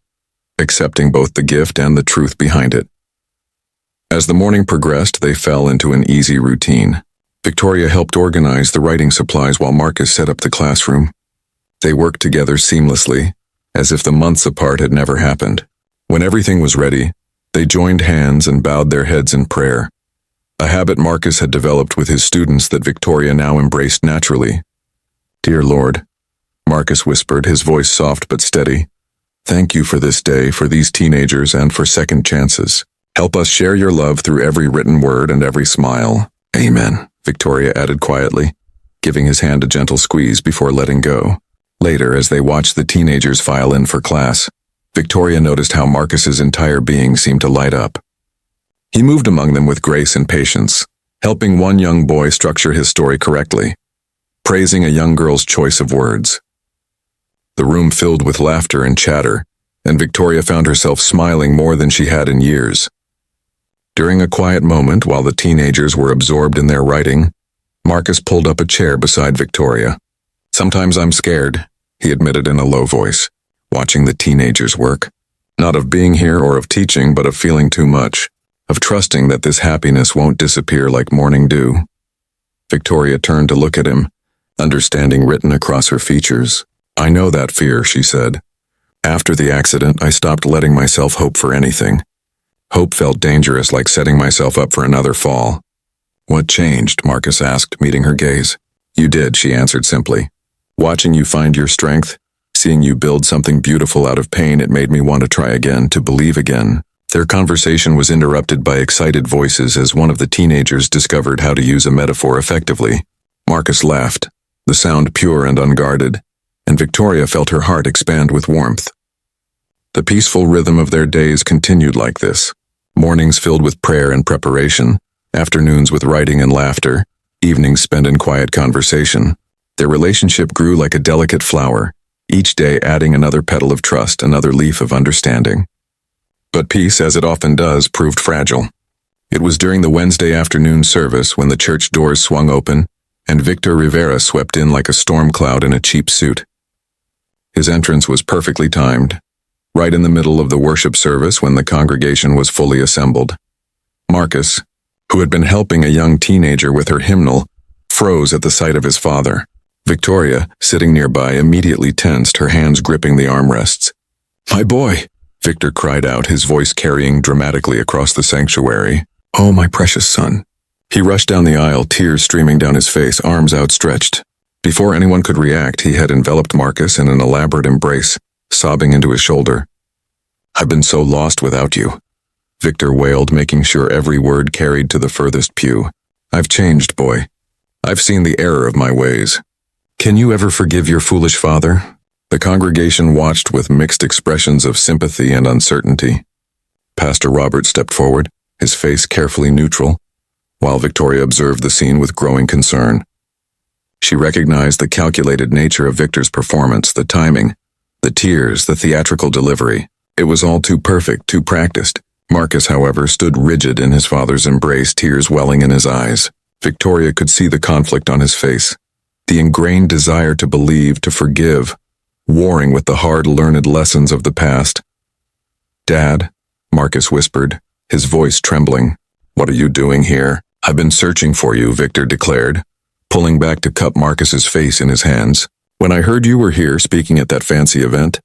accepting both the gift and the truth behind it. As the morning progressed, they fell into an easy routine. Victoria helped organize the writing supplies while Marcus set up the classroom. They worked together seamlessly, as if the months apart had never happened. When everything was ready, they joined hands and bowed their heads in prayer, a habit Marcus had developed with his students that Victoria now embraced naturally. "Dear Lord," Marcus whispered, his voice soft but steady, "thank you for this day, for these teenagers, and for second chances. Help us share your love through every written word and every smile. Amen," Victoria added quietly, giving his hand a gentle squeeze before letting go. Later, as they watched the teenagers file in for class, Victoria noticed how Marcus's entire being seemed to light up. He moved among them with grace and patience, helping one young boy structure his story correctly, praising a young girl's choice of words. The room filled with laughter and chatter, and Victoria found herself smiling more than she had in years. During a quiet moment while the teenagers were absorbed in their writing, Marcus pulled up a chair beside Victoria. "Sometimes I'm scared," he admitted in a low voice, watching the teenagers work. "Not of being here or of teaching, but of feeling too much, of trusting that this happiness won't disappear like morning dew." Victoria turned to look at him, understanding written across her features. "I know that fear," she said. "After the accident, I stopped letting myself hope for anything. Hope felt dangerous, like setting myself up for another fall." "What changed?" Marcus asked, meeting her gaze. "You did," she answered simply. "Watching you find your strength, seeing you build something beautiful out of pain, it made me want to try again, to believe again." Their conversation was interrupted by excited voices as one of the teenagers discovered how to use a metaphor effectively. Marcus laughed, the sound pure and unguarded, and Victoria felt her heart expand with warmth. The peaceful rhythm of their days continued like this. Mornings filled with prayer and preparation, afternoons with writing and laughter, evenings spent in quiet conversation. Their relationship grew like a delicate flower, each day adding another petal of trust, another leaf of understanding. But peace, as it often does, proved fragile. It was during the Wednesday afternoon service when the church doors swung open and Victor Rivera swept in like a storm cloud in a cheap suit. His entrance was perfectly timed, right in the middle of the worship service when the congregation was fully assembled. Marcus, who had been helping a young teenager with her hymnal, froze at the sight of his father. Victoria, sitting nearby, immediately tensed, her hands gripping the armrests. "My boy!" Victor cried out, his voice carrying dramatically across the sanctuary. "Oh, my precious son." He rushed down the aisle, tears streaming down his face, arms outstretched. Before anyone could react, he had enveloped Marcus in an elaborate embrace, sobbing into his shoulder. "I've been so lost without you," Victor wailed, making sure every word carried to the furthest pew. "I've changed, boy. I've seen the error of my ways. Can you ever forgive your foolish father?" The congregation watched with mixed expressions of sympathy and uncertainty. Pastor Robert stepped forward, his face carefully neutral, while Victoria observed the scene with growing concern. She recognized the calculated nature of Victor's performance, the timing, the tears, the theatrical delivery. It was all too perfect, too practiced. Marcus, however, stood rigid in his father's embrace, tears welling in his eyes. Victoria could see the conflict on his face, the ingrained desire to believe, to forgive, warring with the hard-learned lessons of the past. "Dad," Marcus whispered, his voice trembling. "What are you doing here?" "I've been searching for you," Victor declared, pulling back to cup Marcus's face in his hands. "When I heard you were here speaking at that fancy event,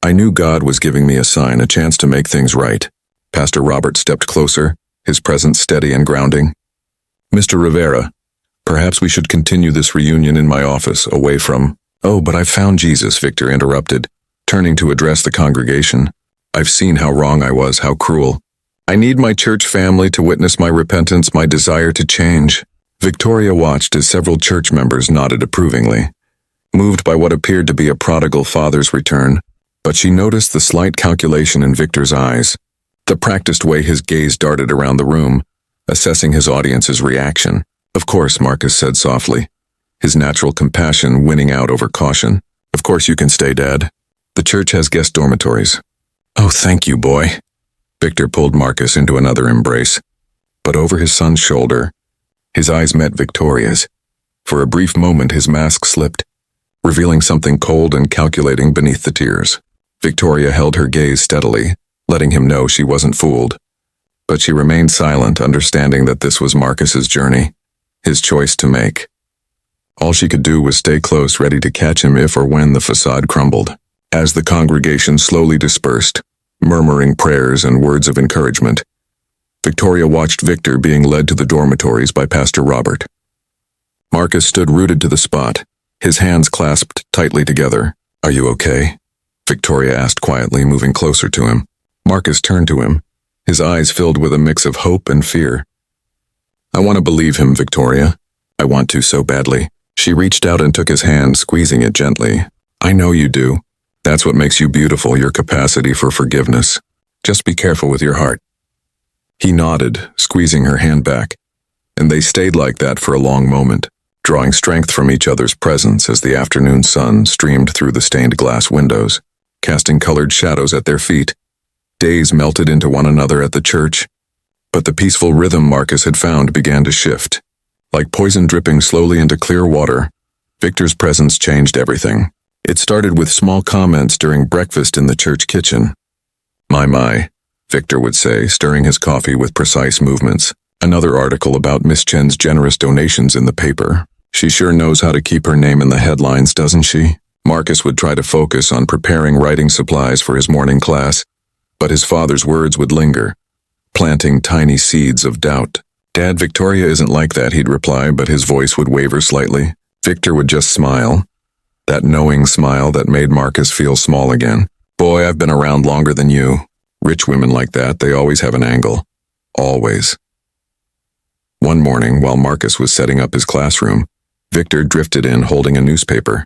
I knew God was giving me a sign, a chance to make things right." Pastor Robert stepped closer, his presence steady and grounding. "Mr. Rivera, perhaps we should continue this reunion in my office, away from—" "Oh, but I've found Jesus," Victor interrupted, turning to address the congregation. "I've seen how wrong I was, how cruel. I need my church family to witness my repentance, my desire to change." Victoria watched as several church members nodded approvingly, moved by what appeared to be a prodigal father's return, but she noticed the slight calculation in Victor's eyes, the practiced way his gaze darted around the room, assessing his audience's reaction. "Of course," Marcus said softly, his natural compassion winning out over caution. "Of course you can stay, Dad. The church has guest dormitories." "Oh, thank you, boy." Victor pulled Marcus into another embrace, but over his son's shoulder, his eyes met Victoria's. For a brief moment his mask slipped, revealing something cold and calculating beneath the tears. Victoria held her gaze steadily, letting him know she wasn't fooled. But she remained silent, understanding that this was Marcus's journey, his choice to make. All she could do was stay close, ready to catch him if or when the facade crumbled. As the congregation slowly dispersed, murmuring prayers and words of encouragement, Victoria watched Victor being led to the dormitories by Pastor Robert. Marcus stood rooted to the spot, his hands clasped tightly together. "Are you okay?" Victoria asked quietly, moving closer to him. Marcus turned to him, his eyes filled with a mix of hope and fear. "I want to believe him, Victoria. I want to so badly." She reached out and took his hand, squeezing it gently. "I know you do. That's what makes you beautiful, your capacity for forgiveness. Just be careful with your heart." He nodded, squeezing her hand back, and they stayed like that for a long moment, drawing strength from each other's presence as the afternoon sun streamed through the stained glass windows, casting colored shadows at their feet. Days melted into one another at the church, but the peaceful rhythm Marcus had found began to shift. Like poison dripping slowly into clear water, Victor's presence changed everything. It started with small comments during breakfast in the church kitchen. My, Victor would say, stirring his coffee with precise movements. Another article about Miss Chen's generous donations in the paper. "She sure knows how to keep her name in the headlines, doesn't she?" Marcus would try to focus on preparing writing supplies for his morning class, but his father's words would linger, planting tiny seeds of doubt. "Dad, Victoria isn't like that," he'd reply, but his voice would waver slightly. Victor would just smile, that knowing smile that made Marcus feel small again. "Boy, I've been around longer than you." Rich women like that, they always have an angle. Always. One morning, while Marcus was setting up his classroom, Victor drifted in holding a newspaper.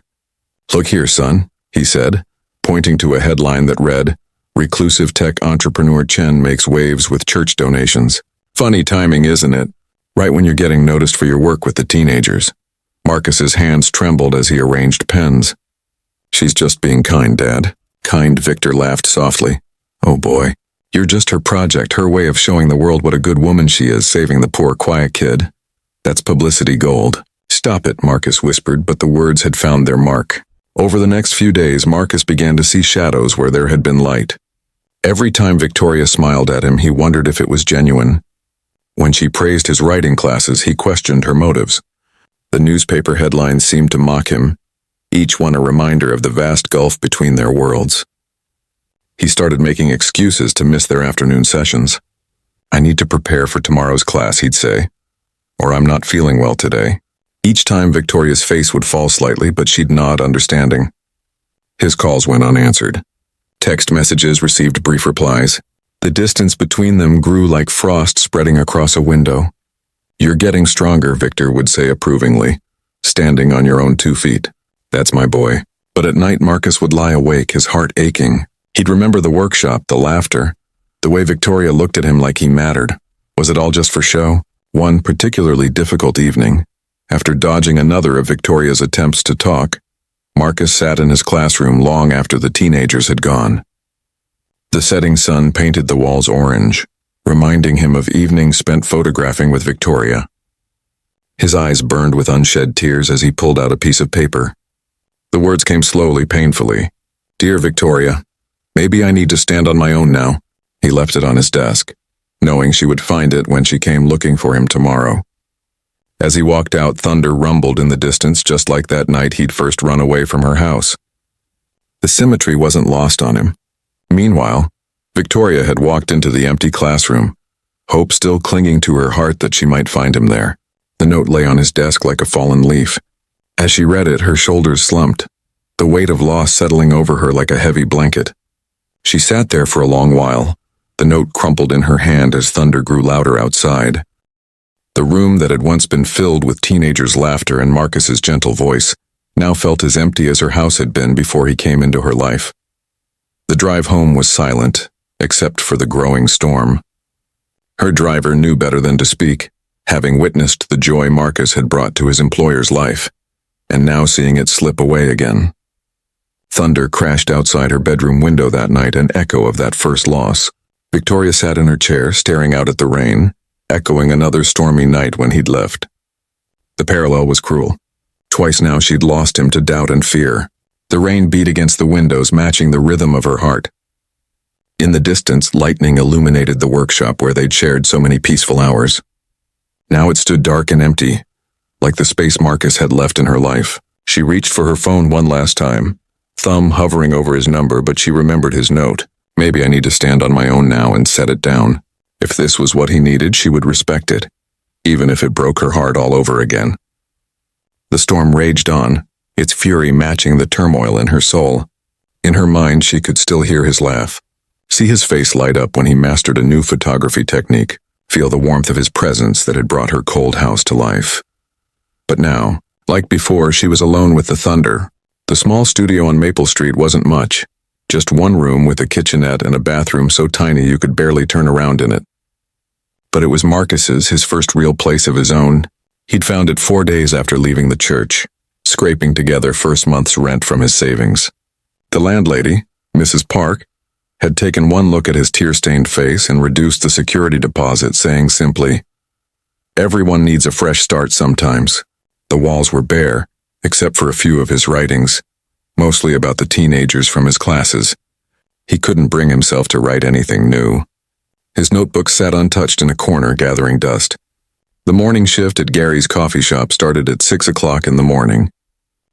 "Look here, son," he said, pointing to a headline that read, "Reclusive tech entrepreneur Chen makes waves with church donations." Funny timing, isn't it? Right when you're getting noticed for your work with the teenagers. Marcus's hands trembled as he arranged pens. "She's just being kind, Dad." Kind, Victor laughed softly. "Oh boy. You're just her project, her way of showing the world what a good woman she is, saving the poor, quiet kid. That's publicity gold." "Stop it," Marcus whispered, but the words had found their mark. Over the next few days, Marcus began to see shadows where there had been light. Every time Victoria smiled at him, he wondered if it was genuine. When she praised his writing classes, he questioned her motives. The newspaper headlines seemed to mock him, each one a reminder of the vast gulf between their worlds. He started making excuses to miss their afternoon sessions. "I need to prepare for tomorrow's class," he'd say. Or, "I'm not feeling well today." Each time Victoria's face would fall slightly, but she'd nod understanding. His calls went unanswered. Text messages received brief replies. The distance between them grew like frost spreading across a window. "You're getting stronger," Victor would say approvingly. "Standing on your own 2 feet. That's my boy." But at night Marcus would lie awake, his heart aching. He'd remember the workshop, the laughter, the way Victoria looked at him like he mattered. Was it all just for show? One particularly difficult evening, after dodging another of Victoria's attempts to talk, Marcus sat in his classroom long after the teenagers had gone. The setting sun painted the walls orange, reminding him of evenings spent photographing with Victoria. His eyes burned with unshed tears as he pulled out a piece of paper. The words came slowly, painfully. "Dear Victoria, maybe I need to stand on my own now." He left it on his desk, knowing she would find it when she came looking for him tomorrow. As he walked out, thunder rumbled in the distance, just like that night he'd first run away from her house. The symmetry wasn't lost on him. Meanwhile, Victoria had walked into the empty classroom, hope still clinging to her heart that she might find him there. The note lay on his desk like a fallen leaf. As she read it, her shoulders slumped, the weight of loss settling over her like a heavy blanket. She sat there for a long while, the note crumpled in her hand as thunder grew louder outside. The room that had once been filled with teenagers' laughter and Marcus's gentle voice now felt as empty as her house had been before he came into her life. The drive home was silent, except for the growing storm. Her driver knew better than to speak, having witnessed the joy Marcus had brought to his employer's life, and now seeing it slip away again. Thunder crashed outside her bedroom window that night, an echo of that first loss. Victoria sat in her chair, staring out at the rain, echoing another stormy night when he'd left. The parallel was cruel. Twice now she'd lost him to doubt and fear. The rain beat against the windows, matching the rhythm of her heart. In the distance, lightning illuminated the workshop where they'd shared so many peaceful hours. Now it stood dark and empty, like the space Marcus had left in her life. She reached for her phone one last time, thumb hovering over his number, but she remembered his note. Maybe I need to stand on my own now, and set it down. If this was what he needed, she would respect it, even if it broke her heart all over again. The storm raged on, its fury matching the turmoil in her soul. In her mind, she could still hear his laugh, see his face light up when he mastered a new photography technique, feel the warmth of his presence that had brought her cold house to life. But now, like before, she was alone with the thunder. The small studio on Maple Street wasn't much, just one room with a kitchenette and a bathroom so tiny you could barely turn around in it. But it was Marcus's, his first real place of his own. He'd found it 4 days after leaving the church, scraping together first month's rent from his savings. The landlady, Mrs. Park, had taken one look at his tear-stained face and reduced the security deposit, saying simply, "Everyone needs a fresh start sometimes." The walls were bare, except for a few of his writings, mostly about the teenagers from his classes. He couldn't bring himself to write anything new. His notebook sat untouched in a corner, gathering dust. The morning shift at Gary's coffee shop started at 6 o'clock in the morning.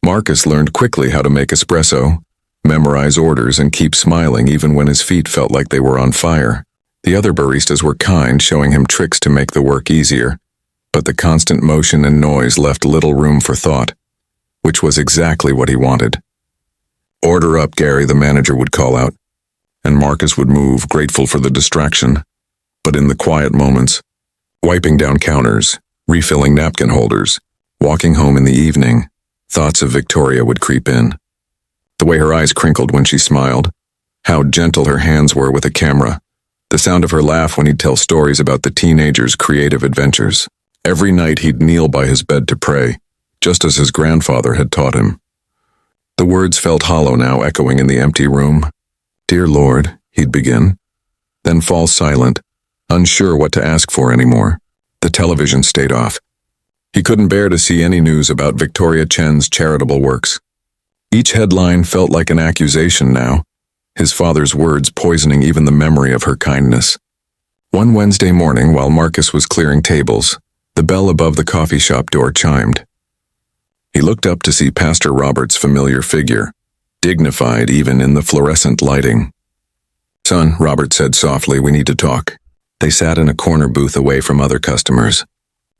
Marcus learned quickly how to make espresso, memorize orders, and keep smiling even when his feet felt like they were on fire. The other baristas were kind, showing him tricks to make the work easier, but the constant motion and noise left little room for thought, which was exactly what he wanted. "Order up, Gary," the manager would call out. and Marcus would move, grateful for the distraction. But in the quiet moments, wiping down counters, refilling napkin holders, walking home in the evening, thoughts of Victoria would creep in. The way her eyes crinkled when she smiled, how gentle her hands were with a camera, the sound of her laugh when he'd tell stories about the teenager's creative adventures. Every night he'd kneel by his bed to pray, just as his grandfather had taught him. The words felt hollow now, echoing in the empty room. "Dear Lord," he'd begin, then fall silent, unsure what to ask for anymore. The television stayed off. He couldn't bear to see any news about Victoria Chen's charitable works. Each headline felt like an accusation now, his father's words poisoning even the memory of her kindness. One Wednesday morning, while Marcus was clearing tables, the bell above the coffee shop door chimed. He looked up to see Pastor Robert's familiar figure, dignified even in the fluorescent lighting. "Son," Robert said softly, "we need to talk." They sat in a corner booth away from other customers.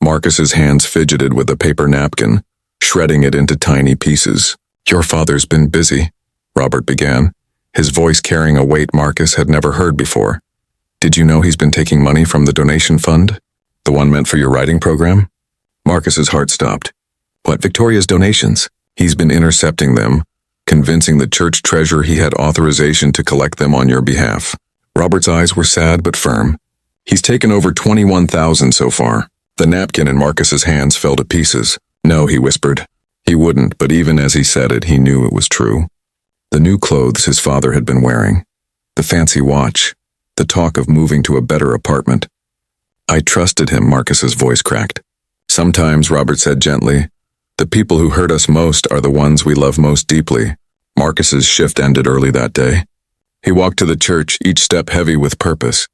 Marcus's hands fidgeted with a paper napkin, shredding it into tiny pieces. "Your father's been busy," Robert began, his voice carrying a weight Marcus had never heard before. "Did you know he's been taking money from the donation fund? The one meant for your writing program?" Marcus's heart stopped. "What, Victoria's donations?" "He's been intercepting them, convincing the church treasurer he had authorization to collect them on your behalf." Robert's eyes were sad but firm. "He's taken over 21,000 so far." The napkin in Marcus's hands fell to pieces. "No," he whispered. He wouldn't, but even as he said it, he knew it was true. The new clothes his father had been wearing, the fancy watch, the talk of moving to a better apartment. "I trusted him," Marcus's voice cracked. "Sometimes," Robert said gently, "the people who hurt us most are the ones we love most deeply." Marcus's shift ended early that day. He walked to the church, each step heavy with purpose.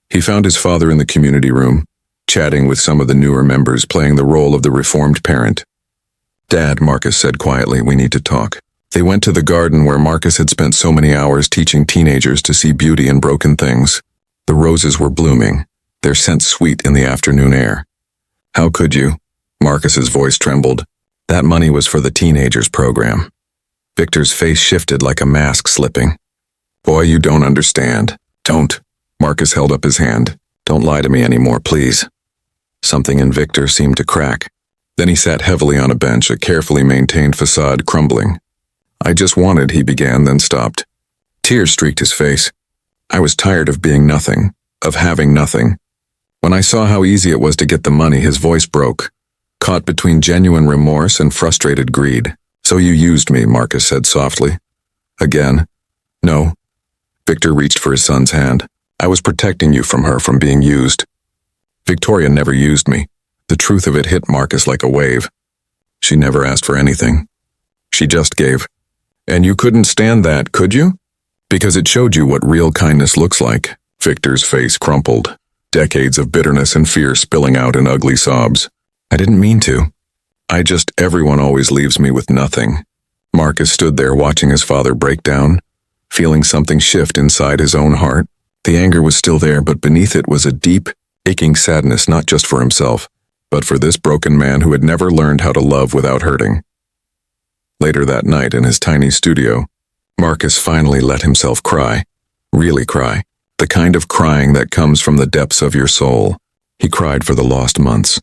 He found his father in the community room, chatting with some of the newer members, playing the role of the reformed parent. "Dad," Marcus said quietly, "we need to talk." They went to the garden where Marcus had spent so many hours teaching teenagers to see beauty in broken things. The roses were blooming, their scent sweet in the afternoon air. "How could you?" Marcus's voice trembled. "That money was for the teenagers program." Victor's face shifted like a mask slipping. "Boy, you don't understand." "Don't." Marcus held up his hand. "Don't lie to me anymore, please." Something in Victor seemed to crack. Then he sat heavily on a bench, a carefully maintained facade crumbling. "I just wanted," he began, then stopped. Tears streaked his face. "I was tired of being nothing, of having nothing." When I saw how easy it was to get the money, his voice broke, caught between genuine remorse and frustrated greed. "So you used me," Marcus said softly. "Again?" "No." Victor reached for his son's hand. "I was protecting you from her, from being used." "Victoria never used me." The truth of it hit Marcus like a wave. "She never asked for anything. She just gave." "And you couldn't stand that, could you?" "Because it showed you what real kindness looks like." Victor's face crumpled, decades of bitterness and fear spilling out in ugly sobs. "I didn't mean to. Everyone always leaves me with nothing." Marcus stood there watching his father break down, feeling something shift inside his own heart. The anger was still there, but beneath it was a deep, aching sadness, not just for himself, but for this broken man who had never learned how to love without hurting. Later that night in his tiny studio, Marcus finally let himself cry. Really cry. The kind of crying that comes from the depths of your soul. He cried for the lost months,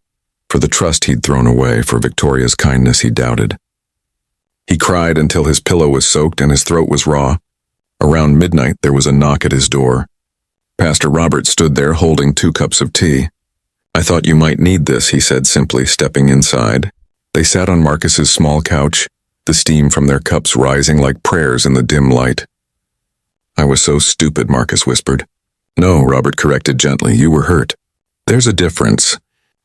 for the trust he'd thrown away, for Victoria's kindness he doubted. He cried until his pillow was soaked and his throat was raw. Around midnight, there was a knock at his door. Pastor Robert stood there holding 2 cups of tea. "I thought you might need this," he said simply, stepping inside. They sat on Marcus's small couch, the steam from their cups rising like prayers in the dim light. "I was so stupid," Marcus whispered. "No," Robert corrected gently, "you were hurt. There's a difference.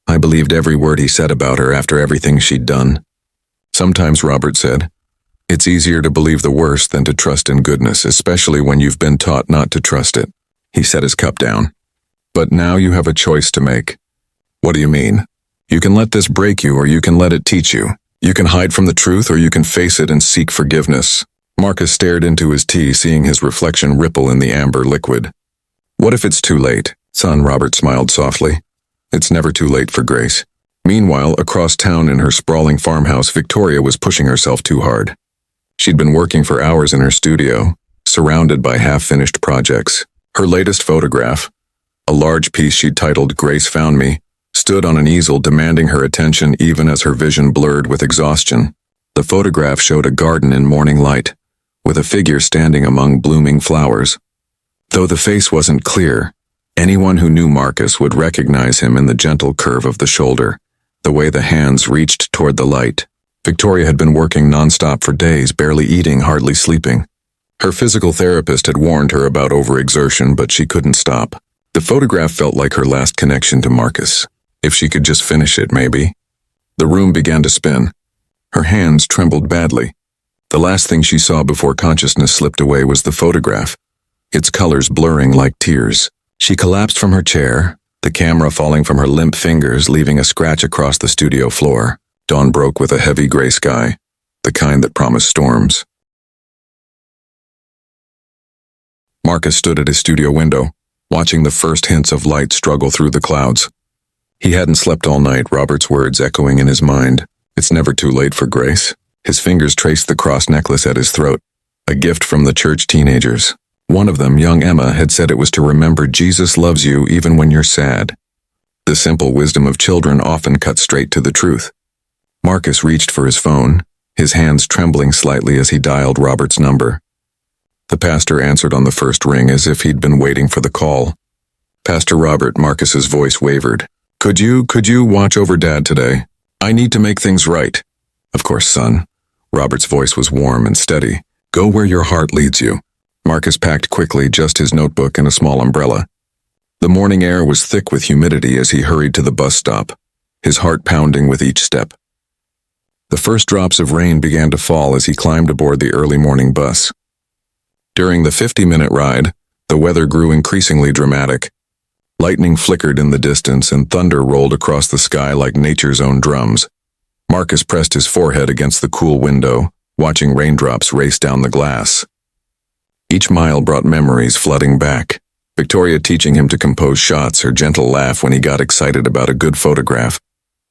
I believed every word he said about her after everything she'd done." "Sometimes," Robert said, "it's easier to believe the worst than to trust in goodness, especially when you've been taught not to trust it." He set his cup down. "But now you have a choice to make." "What do you mean?" "You can let this break you, or you can let it teach you. You can hide from the truth, or you can face it and seek forgiveness." Marcus stared into his tea, seeing his reflection ripple in the amber liquid. "What if it's too late?" "Son," Robert smiled softly. "It's never too late for grace." Meanwhile, across town in her sprawling farmhouse, Victoria was pushing herself too hard. She'd been working for hours in her studio, surrounded by half-finished projects. Her latest photograph, a large piece she'd titled "Grace Found Me," stood on an easel demanding her attention even as her vision blurred with exhaustion. The photograph showed a garden in morning light, with a figure standing among blooming flowers. Though the face wasn't clear, anyone who knew Marcus would recognize him in the gentle curve of the shoulder, the way the hands reached toward the light. Victoria had been working nonstop for days, barely eating, hardly sleeping. Her physical therapist had warned her about overexertion, but she couldn't stop. The photograph felt like her last connection to Marcus. If she could just finish it, maybe. The room began to spin. Her hands trembled badly. The last thing she saw before consciousness slipped away was the photograph, its colors blurring like tears. She collapsed from her chair, the camera falling from her limp fingers, leaving a scratch across the studio floor. Dawn broke with a heavy gray sky, the kind that promised storms. Marcus stood at his studio window, watching the first hints of light struggle through the clouds. He hadn't slept all night, Robert's words echoing in his mind. It's never too late for grace. His fingers traced the cross necklace at his throat, a gift from the church teenagers. One of them, young Emma, had said it was to remember Jesus loves you even when you're sad. The simple wisdom of children often cuts straight to the truth. Marcus reached for his phone, his hands trembling slightly as he dialed Robert's number. The pastor answered on the first ring as if he'd been waiting for the call. "Pastor Robert," Marcus's voice wavered. Could you watch over Dad today? I need to make things right." "Of course, son." Robert's voice was warm and steady. "Go where your heart leads you." Marcus packed quickly, just his notebook and a small umbrella. The morning air was thick with humidity as he hurried to the bus stop, his heart pounding with each step. The first drops of rain began to fall as he climbed aboard the early morning bus. During the 50-minute ride, the weather grew increasingly dramatic. Lightning flickered in the distance and thunder rolled across the sky like nature's own drums. Marcus pressed his forehead against the cool window, watching raindrops race down the glass. Each mile brought memories flooding back. Victoria teaching him to compose shots, her gentle laugh when he got excited about a good photograph,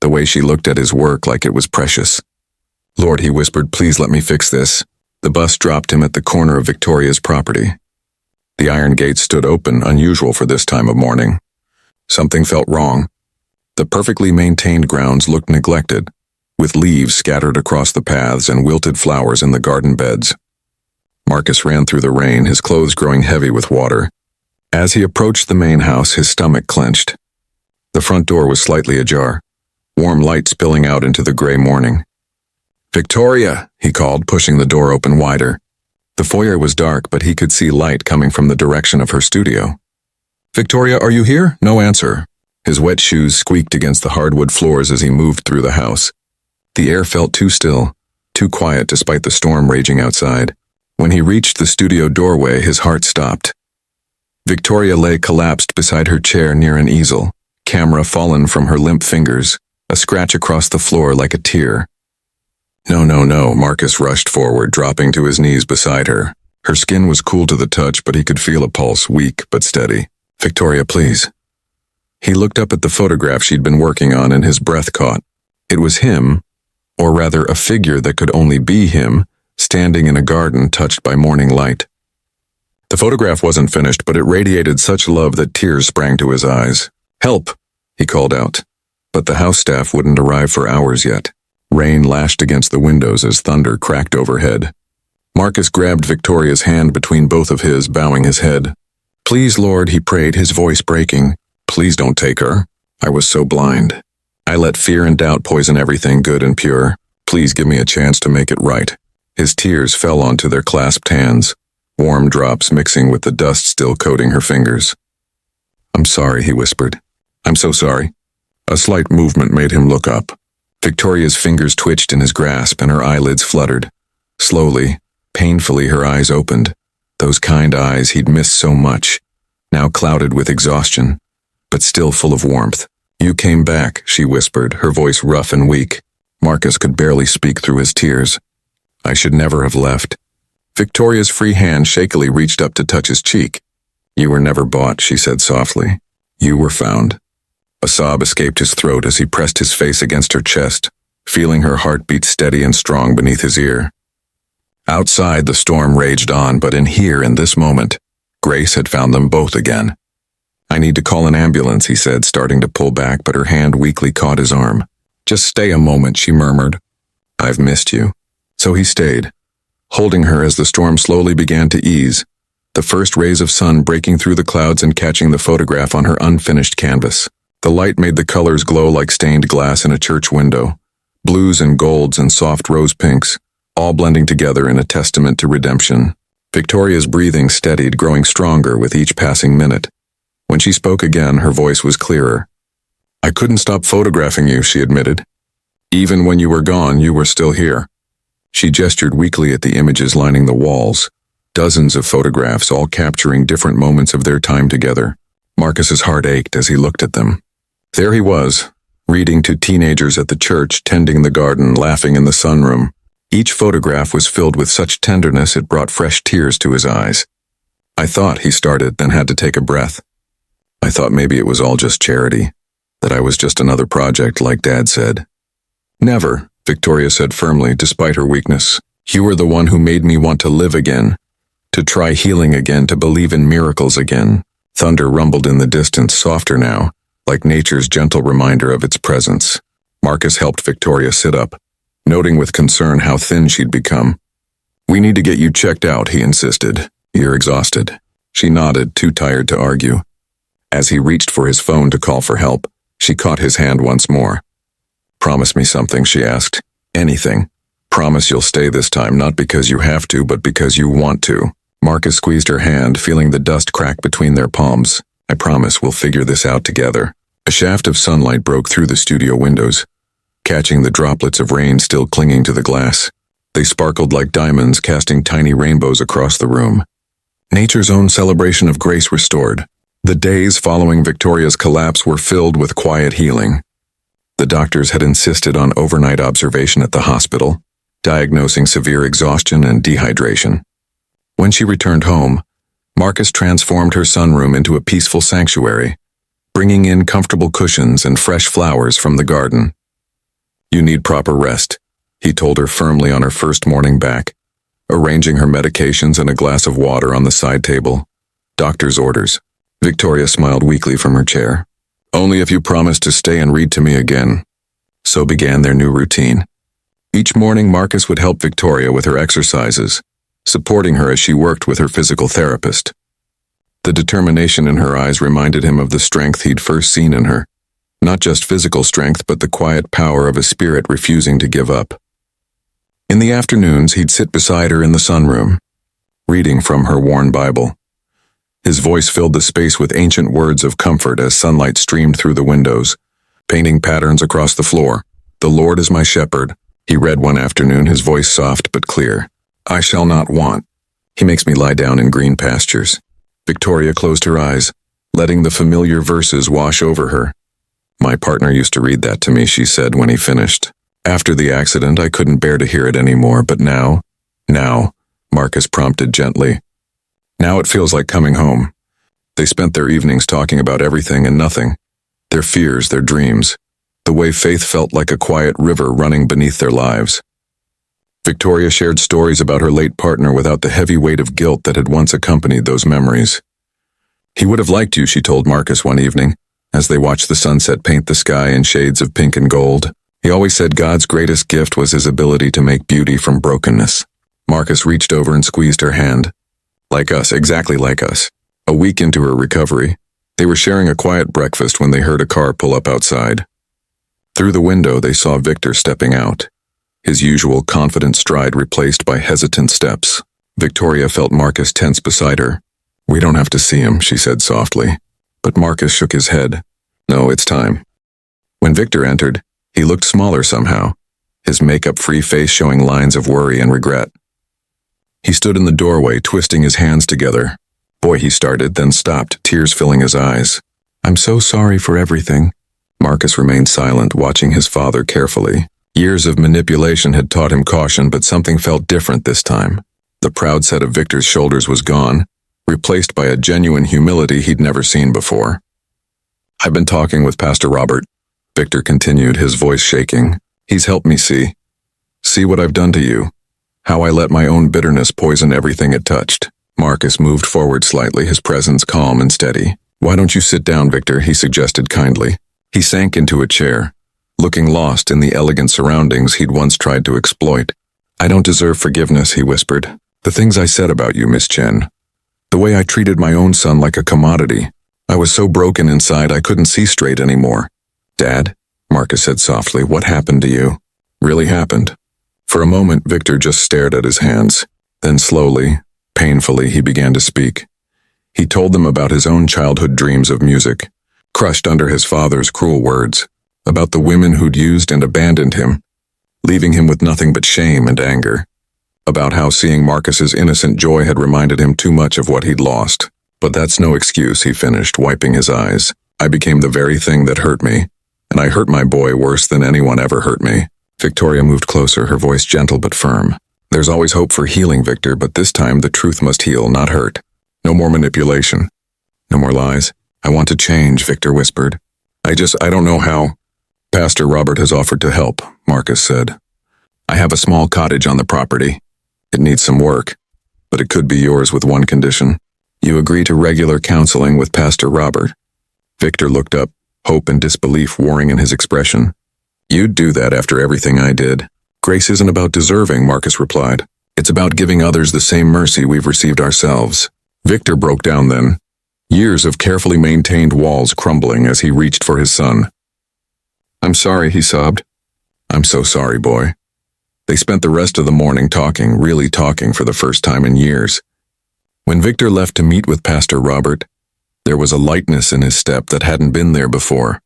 the way she looked at his work like it was precious. "Lord," he whispered, "please let me fix this." The bus dropped him at the corner of Victoria's property. The iron gate stood open, unusual for this time of morning. Something felt wrong. The perfectly maintained grounds looked neglected, with leaves scattered across the paths and wilted flowers in the garden beds. Marcus ran through the rain, his clothes growing heavy with water. As he approached the main house, his stomach clenched. The front door was slightly ajar, warm light spilling out into the gray morning. "Victoria," he called, pushing the door open wider. The foyer was dark, but he could see light coming from the direction of her studio. "Victoria, are you here?" No answer. His wet shoes squeaked against the hardwood floors as he moved through the house. The air felt too still, too quiet despite the storm raging outside. When he reached the studio doorway, his heart stopped. Victoria lay collapsed beside her chair near an easel, camera fallen from her limp fingers, a scratch across the floor like a tear. No, Marcus rushed forward, dropping to his knees beside her. Her skin was cool to the touch, but he could feel a pulse, weak but steady. "Victoria, please." He looked up at the photograph she'd been working on and his breath caught. It was him, or rather a figure that could only be him, standing in a garden touched by morning light. The photograph wasn't finished, but it radiated such love that tears sprang to his eyes. "Help!" he called out. But the house staff wouldn't arrive for hours yet. Rain lashed against the windows as thunder cracked overhead. Marcus grabbed Victoria's hand between both of his, bowing his head. "Please, Lord," he prayed, his voice breaking. "Please don't take her. I was so blind. I let fear and doubt poison everything good and pure. Please give me a chance to make it right." His tears fell onto their clasped hands, warm drops mixing with the dust still coating her fingers. "I'm sorry," he whispered. "I'm so sorry." A slight movement made him look up. Victoria's fingers twitched in his grasp and her eyelids fluttered. Slowly, painfully, her eyes opened. Those kind eyes he'd missed so much, now clouded with exhaustion, but still full of warmth. "You came back," she whispered, her voice rough and weak. Marcus could barely speak through his tears. "I should never have left." Victoria's free hand shakily reached up to touch his cheek. "You were never bought," she said softly. "You were found." A sob escaped his throat as he pressed his face against her chest, feeling her heart beat steady and strong beneath his ear. Outside, the storm raged on, but in here, in this moment, Grace had found them both again. "I need to call an ambulance," he said, starting to pull back, but her hand weakly caught his arm. "Just stay a moment," she murmured. "I've missed you." So he stayed, holding her as the storm slowly began to ease, the first rays of sun breaking through the clouds and catching the photograph on her unfinished canvas. The light made the colors glow like stained glass in a church window, blues and golds and soft rose pinks, all blending together in a testament to redemption. Victoria's breathing steadied, growing stronger with each passing minute. When she spoke again, her voice was clearer. "I couldn't stop photographing you," she admitted. "Even when you were gone, you were still here." She gestured weakly at the images lining the walls, dozens of photographs all capturing different moments of their time together. Marcus's heart ached as he looked at them. There he was, reading to teenagers at the church, tending the garden, laughing in the sunroom. Each photograph was filled with such tenderness it brought fresh tears to his eyes. "I thought," he started, then had to take a breath. "I thought maybe it was all just charity, that I was just another project like Dad said." "Never," Victoria said firmly, despite her weakness. "You were the one who made me want to live again, to try healing again, to believe in miracles again." Thunder rumbled in the distance, softer now, like nature's gentle reminder of its presence. Marcus helped Victoria sit up, noting with concern how thin she'd become. "We need to get you checked out," he insisted. "You're exhausted." She nodded, too tired to argue. As he reached for his phone to call for help, she caught his hand once more. "Promise me something," she asked. "Anything. Promise you'll stay this time, not because you have to, but because you want to." Marcus squeezed her hand, feeling the dust crack between their palms. "I promise we'll figure this out together." A shaft of sunlight broke through the studio windows, catching the droplets of rain still clinging to the glass. They sparkled like diamonds, casting tiny rainbows across the room. Nature's own celebration of grace restored. The days following Victoria's collapse were filled with quiet healing. The doctors had insisted on overnight observation at the hospital, diagnosing severe exhaustion and dehydration. When she returned home, Marcus transformed her sunroom into a peaceful sanctuary, bringing in comfortable cushions and fresh flowers from the garden. "You need proper rest," he told her firmly on her first morning back, arranging her medications and a glass of water on the side table. "Doctor's orders." Victoria smiled weakly from her chair. "Only if you promise to stay and read to me again." So began their new routine. Each morning Marcus would help Victoria with her exercises, supporting her as she worked with her physical therapist. The determination in her eyes reminded him of the strength he'd first seen in her. Not just physical strength, but the quiet power of a spirit refusing to give up. In the afternoons, he'd sit beside her in the sunroom, reading from her worn Bible. His voice filled the space with ancient words of comfort as sunlight streamed through the windows, painting patterns across the floor. "The Lord is my shepherd," he read one afternoon, his voice soft but clear. "I shall not want. He makes me lie down in green pastures." Victoria closed her eyes, letting the familiar verses wash over her. "My partner used to read that to me," she said when he finished. "After the accident, I couldn't bear to hear it anymore, but now," Marcus prompted gently. "Now it feels like coming home." They spent their evenings talking about everything and nothing, their fears, their dreams, the way faith felt like a quiet river running beneath their lives. Victoria shared stories about her late partner without the heavy weight of guilt that had once accompanied those memories. "He would have liked you," she told Marcus one evening, as they watched the sunset paint the sky in shades of pink and gold. "He always said God's greatest gift was his ability to make beauty from brokenness." Marcus reached over and squeezed her hand. "Like us, exactly like us." A week into her recovery, they were sharing a quiet breakfast when they heard a car pull up outside. Through the window, they saw Victor stepping out, his usual confident stride replaced by hesitant steps. Victoria felt Marcus tense beside her. "We don't have to see him," she said softly. But Marcus shook his head. "No, it's time." When Victor entered, he looked smaller somehow, his makeup-free face showing lines of worry and regret. He stood in the doorway, twisting his hands together. "Boy," he started, then stopped, tears filling his eyes. "I'm so sorry for everything." Marcus remained silent, watching his father carefully. Years of manipulation had taught him caution, but something felt different this time. The proud set of Victor's shoulders was gone, replaced by a genuine humility he'd never seen before. "I've been talking with Pastor Robert," Victor continued, his voice shaking. "He's helped me see what I've done to you. How I let my own bitterness poison everything it touched. Marcus moved forward slightly, his presence calm and steady. "Why don't you sit down, Victor?" he suggested kindly. He sank into a chair, looking lost in the elegant surroundings he'd once tried to exploit. "I don't deserve forgiveness," he whispered. "The things I said about you, Miss Chen. The way I treated my own son like a commodity. I was so broken inside I couldn't see straight anymore." "Dad," Marcus said softly, "what happened to you?" "Really happened." For a moment, Victor just stared at his hands. Then slowly, painfully, he began to speak. He told them about his own childhood dreams of music, crushed under his father's cruel words, about the women who'd used and abandoned him, leaving him with nothing but shame and anger, about how seeing Marcus's innocent joy had reminded him too much of what he'd lost. "But that's no excuse," he finished, wiping his eyes. "I became the very thing that hurt me, and I hurt my boy worse than anyone ever hurt me." Victoria moved closer, her voice gentle but firm. "There's always hope for healing, Victor, but this time the truth must heal, not hurt. No more manipulation. No more lies. I want to change," Victor whispered. I don't know how." "Pastor Robert has offered to help," Marcus said. "I have a small cottage on the property. It needs some work, but it could be yours with one condition. You agree to regular counseling with Pastor Robert." Victor looked up, hope and disbelief warring in his expression. "You'd do that after everything I did." "Grace isn't about deserving," Marcus replied. "It's about giving others the same mercy we've received ourselves." Victor broke down then, years of carefully maintained walls crumbling as he reached for his son. "I'm sorry," he sobbed. "I'm so sorry, boy." They spent the rest of the morning talking, really talking for the first time in years. When Victor left to meet with Pastor Robert, there was a lightness in his step that hadn't been there before.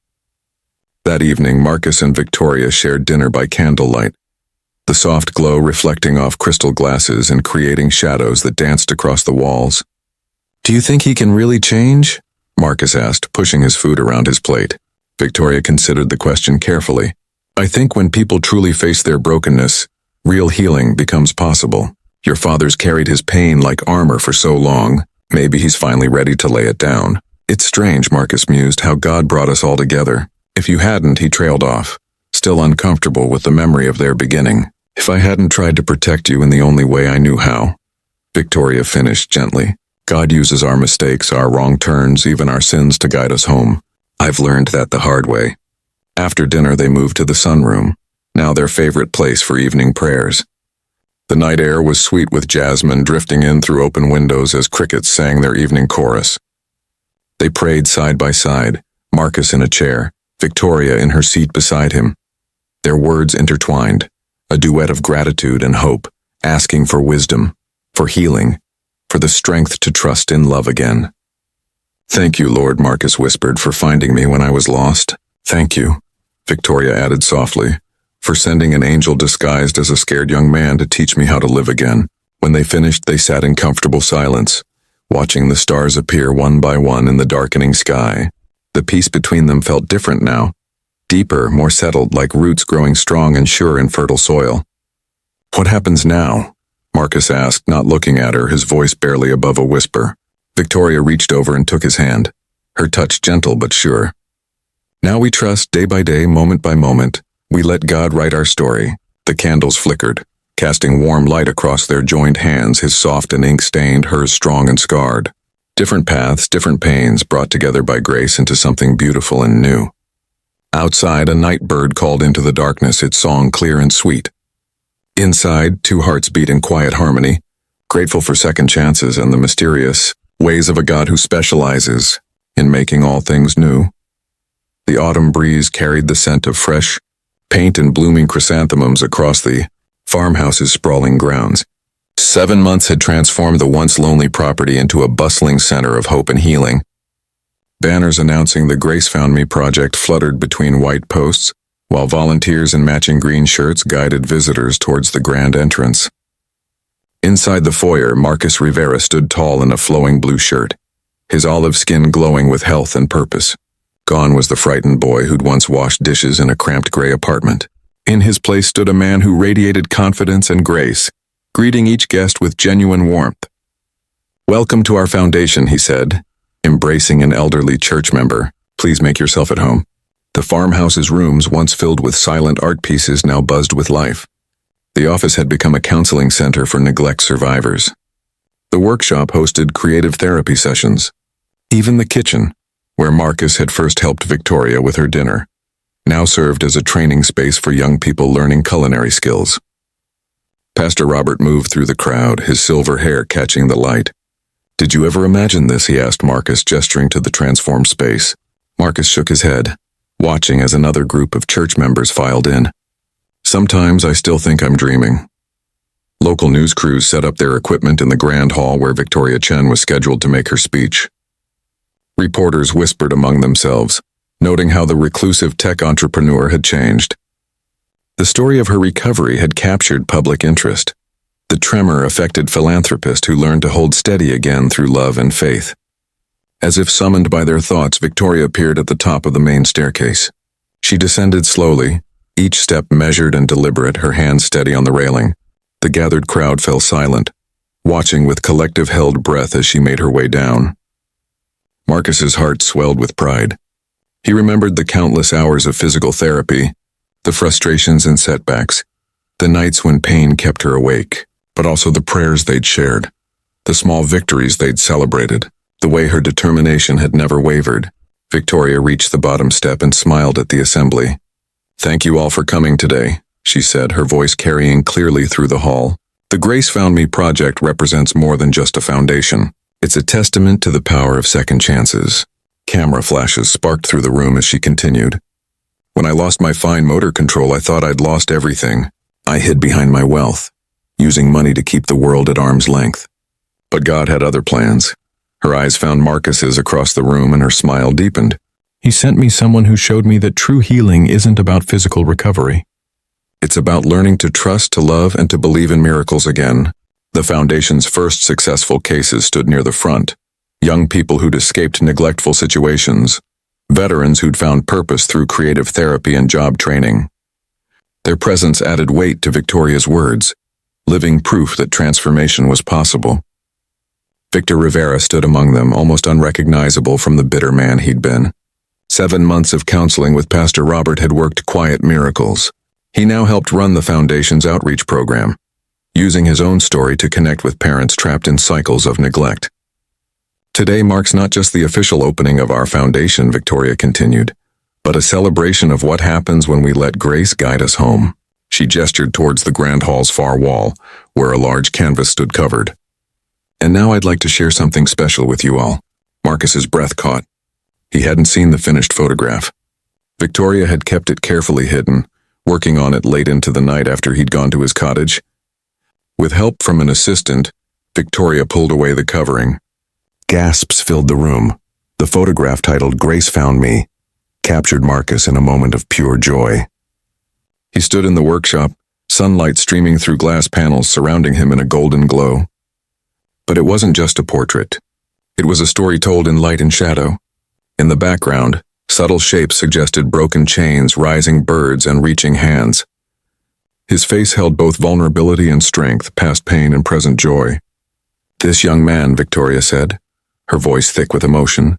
That evening, Marcus and Victoria shared dinner by candlelight, the soft glow reflecting off crystal glasses and creating shadows that danced across the walls. "Do you think he can really change?" Marcus asked, pushing his food around his plate. Victoria considered the question carefully. "I think when people truly face their brokenness, real healing becomes possible. Your father's carried his pain like armor for so long. Maybe he's finally ready to lay it down." "It's strange," Marcus mused, "how God brought us all together. If you hadn't," he trailed off, still uncomfortable with the memory of their beginning. "If I hadn't tried to protect you in the only way I knew how," Victoria finished gently. "God uses our mistakes, our wrong turns, even our sins to guide us home. I've learned that the hard way." After dinner, they moved to the sunroom, now their favorite place for evening prayers. The night air was sweet with jasmine drifting in through open windows as crickets sang their evening chorus. They prayed side by side, Marcus in a chair, Victoria in her seat beside him. Their words intertwined, a duet of gratitude and hope, asking for wisdom, for healing, for the strength to trust in love again. "Thank you, Lord," Marcus whispered, "for finding me when I was lost." "Thank you," Victoria added softly, "for sending an angel disguised as a scared young man to teach me how to live again." When they finished, they sat in comfortable silence, watching the stars appear one by one in the darkening sky. The peace between them felt different now, deeper, more settled, like roots growing strong and sure in fertile soil. "What happens now?" Marcus asked, not looking at her, his voice barely above a whisper. Victoria reached over and took his hand, her touch gentle but sure. "Now we trust, day by day, moment by moment. We let God write our story." The candles flickered, casting warm light across their joined hands, his soft and ink-stained, hers strong and scarred. Different paths, different pains, brought together by grace into something beautiful and new. Outside, a night bird called into the darkness, its song clear and sweet. Inside, two hearts beat in quiet harmony, grateful for second chances and the mysterious ways of a God who specializes in making all things new. The autumn breeze carried the scent of fresh paint and blooming chrysanthemums across the farmhouse's sprawling grounds. 7 months had transformed the once lonely property into a bustling center of hope and healing. Banners announcing the Grace Found Me project fluttered between white posts, while volunteers in matching green shirts guided visitors towards the grand entrance. Inside the foyer, Marcus Rivera stood tall in a flowing blue shirt, his olive skin glowing with health and purpose. Gone was the frightened boy who'd once washed dishes in a cramped gray apartment. In his place stood a man who radiated confidence and grace, greeting each guest with genuine warmth. "Welcome to our foundation," he said, embracing an elderly church member. "Please make yourself at home." The farmhouse's rooms, once filled with silent art pieces, now buzzed with life. The office had become a counseling center for neglect survivors. The workshop hosted creative therapy sessions. Even the kitchen, where Marcus had first helped Victoria with her dinner, now served as a training space for young people learning culinary skills. Pastor Robert moved through the crowd, his silver hair catching the light. "Did you ever imagine this?" he asked Marcus, gesturing to the transformed space. Marcus shook his head, watching as another group of church members filed in. "Sometimes I still think I'm dreaming." Local news crews set up their equipment in the grand hall where Victoria Chen was scheduled to make her speech. Reporters whispered among themselves, noting how the reclusive tech entrepreneur had changed. The story of her recovery had captured public interest. The tremor-affected philanthropist who learned to hold steady again through love and faith. As if summoned by their thoughts, Victoria appeared at the top of the main staircase. She descended slowly, each step measured and deliberate, her hands steady on the railing. The gathered crowd fell silent, watching with collective held breath as she made her way down. Marcus's heart swelled with pride. He remembered the countless hours of physical therapy, the frustrations and setbacks, the nights when pain kept her awake, but also the prayers they'd shared, the small victories they'd celebrated, the way her determination had never wavered. Victoria reached the bottom step and smiled at the assembly. "Thank you all for coming today," she said, her voice carrying clearly through the hall. "The Grace Found Me project represents more than just a foundation. It's a testament to the power of second chances." Camera flashes sparked through the room as she continued. "When I lost my fine motor control, I thought I'd lost everything. I hid behind my wealth, using money to keep the world at arm's length. But God had other plans." Her eyes found Marcus's across the room and her smile deepened. "He sent me someone who showed me that true healing isn't about physical recovery. It's about learning to trust, to love, and to believe in miracles again." The foundation's first successful cases stood near the front. Young people who'd escaped neglectful situations, veterans who'd found purpose through creative therapy and job training. Their presence added weight to Victoria's words, living proof that transformation was possible. Victor Rivera stood among them, almost unrecognizable from the bitter man he'd been. 7 months of counseling with Pastor Robert had worked quiet miracles. He now helped run the foundation's outreach program, using his own story to connect with parents trapped in cycles of neglect. "Today marks not just the official opening of our foundation," Victoria continued, "but a celebration of what happens when we let grace guide us home." She gestured towards the grand hall's far wall, where a large canvas stood covered. "And now I'd like to share something special with you all." Marcus's breath caught. He hadn't seen the finished photograph. Victoria had kept it carefully hidden, working on it late into the night after he'd gone to his cottage. With help from an assistant, Victoria pulled away the covering. Gasps filled the room. The photograph, titled "Grace Found Me," captured Marcus in a moment of pure joy. He stood in the workshop, sunlight streaming through glass panels surrounding him in a golden glow. But it wasn't just a portrait. It was a story told in light and shadow. In the background, subtle shapes suggested broken chains, rising birds, and reaching hands. His face held both vulnerability and strength, past pain and present joy. "This young man," Victoria said, her voice thick with emotion,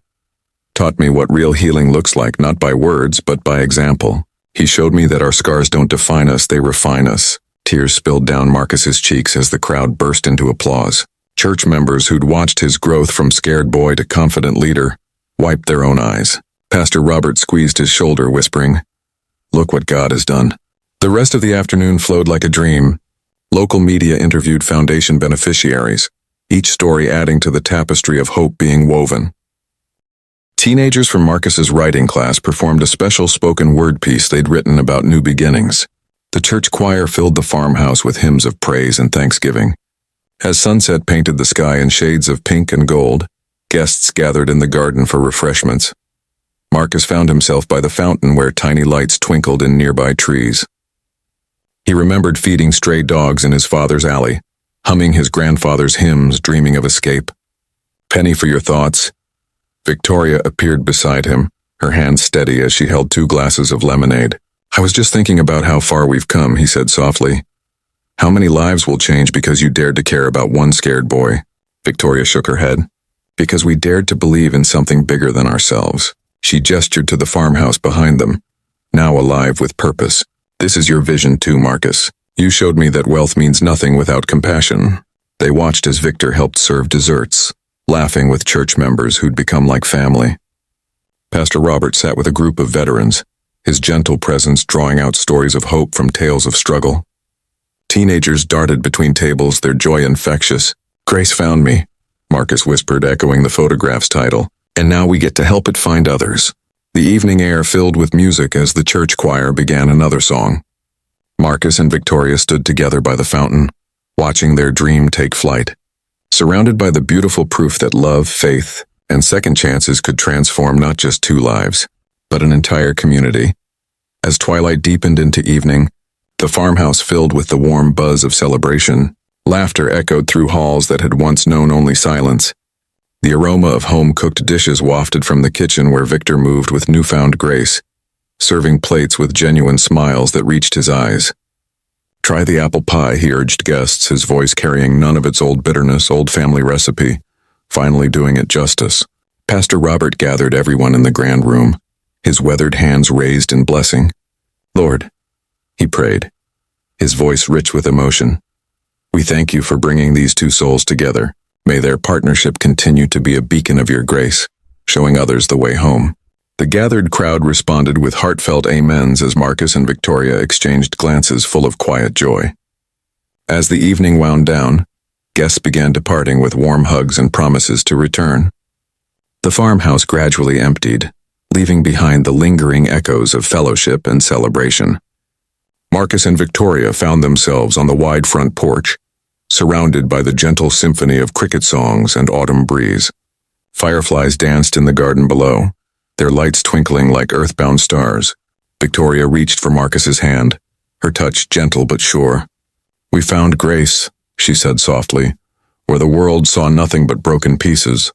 "taught me what real healing looks like, not by words, but by example. He showed me that our scars don't define us, they refine us." Tears spilled down Marcus's cheeks as the crowd burst into applause. Church members who'd watched his growth from scared boy to confident leader wiped their own eyes. Pastor Robert squeezed his shoulder, whispering, "Look what God has done." The rest of the afternoon flowed like a dream. Local media interviewed foundation beneficiaries, each story adding to the tapestry of hope being woven. Teenagers from Marcus's writing class performed a special spoken word piece they'd written about new beginnings. The church choir filled the farmhouse with hymns of praise and thanksgiving. As sunset painted the sky in shades of pink and gold, guests gathered in the garden for refreshments. Marcus found himself by the fountain where tiny lights twinkled in nearby trees. He remembered feeding stray dogs in his father's alley, humming his grandfather's hymns, dreaming of escape. "Penny for your thoughts." Victoria appeared beside him, her hand steady as she held 2 glasses of lemonade. "I was just thinking about how far we've come," he said softly. "How many lives will change because you dared to care about one scared boy?" Victoria shook her head. "Because we dared to believe in something bigger than ourselves." She gestured to the farmhouse behind them, now alive with purpose. "This is your vision too, Marcus. You showed me that wealth means nothing without compassion. They watched as Victor helped serve desserts, laughing with church members who'd become like family. Pastor Robert sat with a group of veterans, his gentle presence drawing out stories of hope from tales of struggle. Teenagers darted between tables, their joy infectious. "Grace found me," Marcus whispered, echoing the photograph's title. "And now we get to help it find others." The evening air filled with music as the church choir began another song. Marcus and Victoria stood together by the fountain, watching their dream take flight, surrounded by the beautiful proof that love, faith, and second chances could transform not just two lives, but an entire community. As twilight deepened into evening, the farmhouse filled with the warm buzz of celebration. Laughter echoed through halls that had once known only silence. The aroma of home-cooked dishes wafted from the kitchen where Victor moved with newfound grace, serving plates with genuine smiles that reached his eyes. "Try the apple pie," he urged guests, his voice carrying none of its old bitterness, old family recipe, finally doing it justice. Pastor Robert gathered everyone in the grand room, his weathered hands raised in blessing. "Lord," he prayed, his voice rich with emotion, "we thank you for bringing these two souls together. May their partnership continue to be a beacon of your grace, showing others the way home." The gathered crowd responded with heartfelt amens as Marcus and Victoria exchanged glances full of quiet joy. As the evening wound down, guests began departing with warm hugs and promises to return. The farmhouse gradually emptied, leaving behind the lingering echoes of fellowship and celebration. Marcus and Victoria found themselves on the wide front porch, surrounded by the gentle symphony of cricket songs and autumn breeze. Fireflies danced in the garden below, their lights twinkling like earthbound stars. Victoria reached for Marcus's hand, her touch gentle but sure. "We found grace," she said softly, "where the world saw nothing but broken pieces."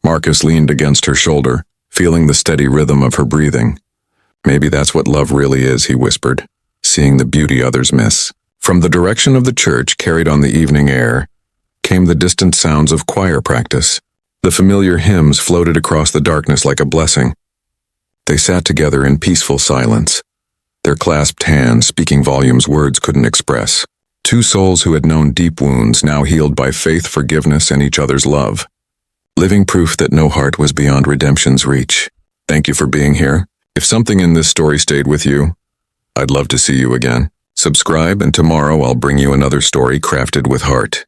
Marcus leaned against her shoulder, feeling the steady rhythm of her breathing. "Maybe that's what love really is," he whispered, seeing the beauty others miss. From the direction of the church, carried on the evening air, came the distant sounds of choir practice. The familiar hymns floated across the darkness like a blessing. They sat together in peaceful silence, their clasped hands speaking volumes words couldn't express. Two souls who had known deep wounds, now healed by faith, forgiveness, and each other's love. Living proof that no heart was beyond redemption's reach. Thank you for being here. If something in this story stayed with you, I'd love to see you again. Subscribe, and tomorrow I'll bring you another story crafted with heart.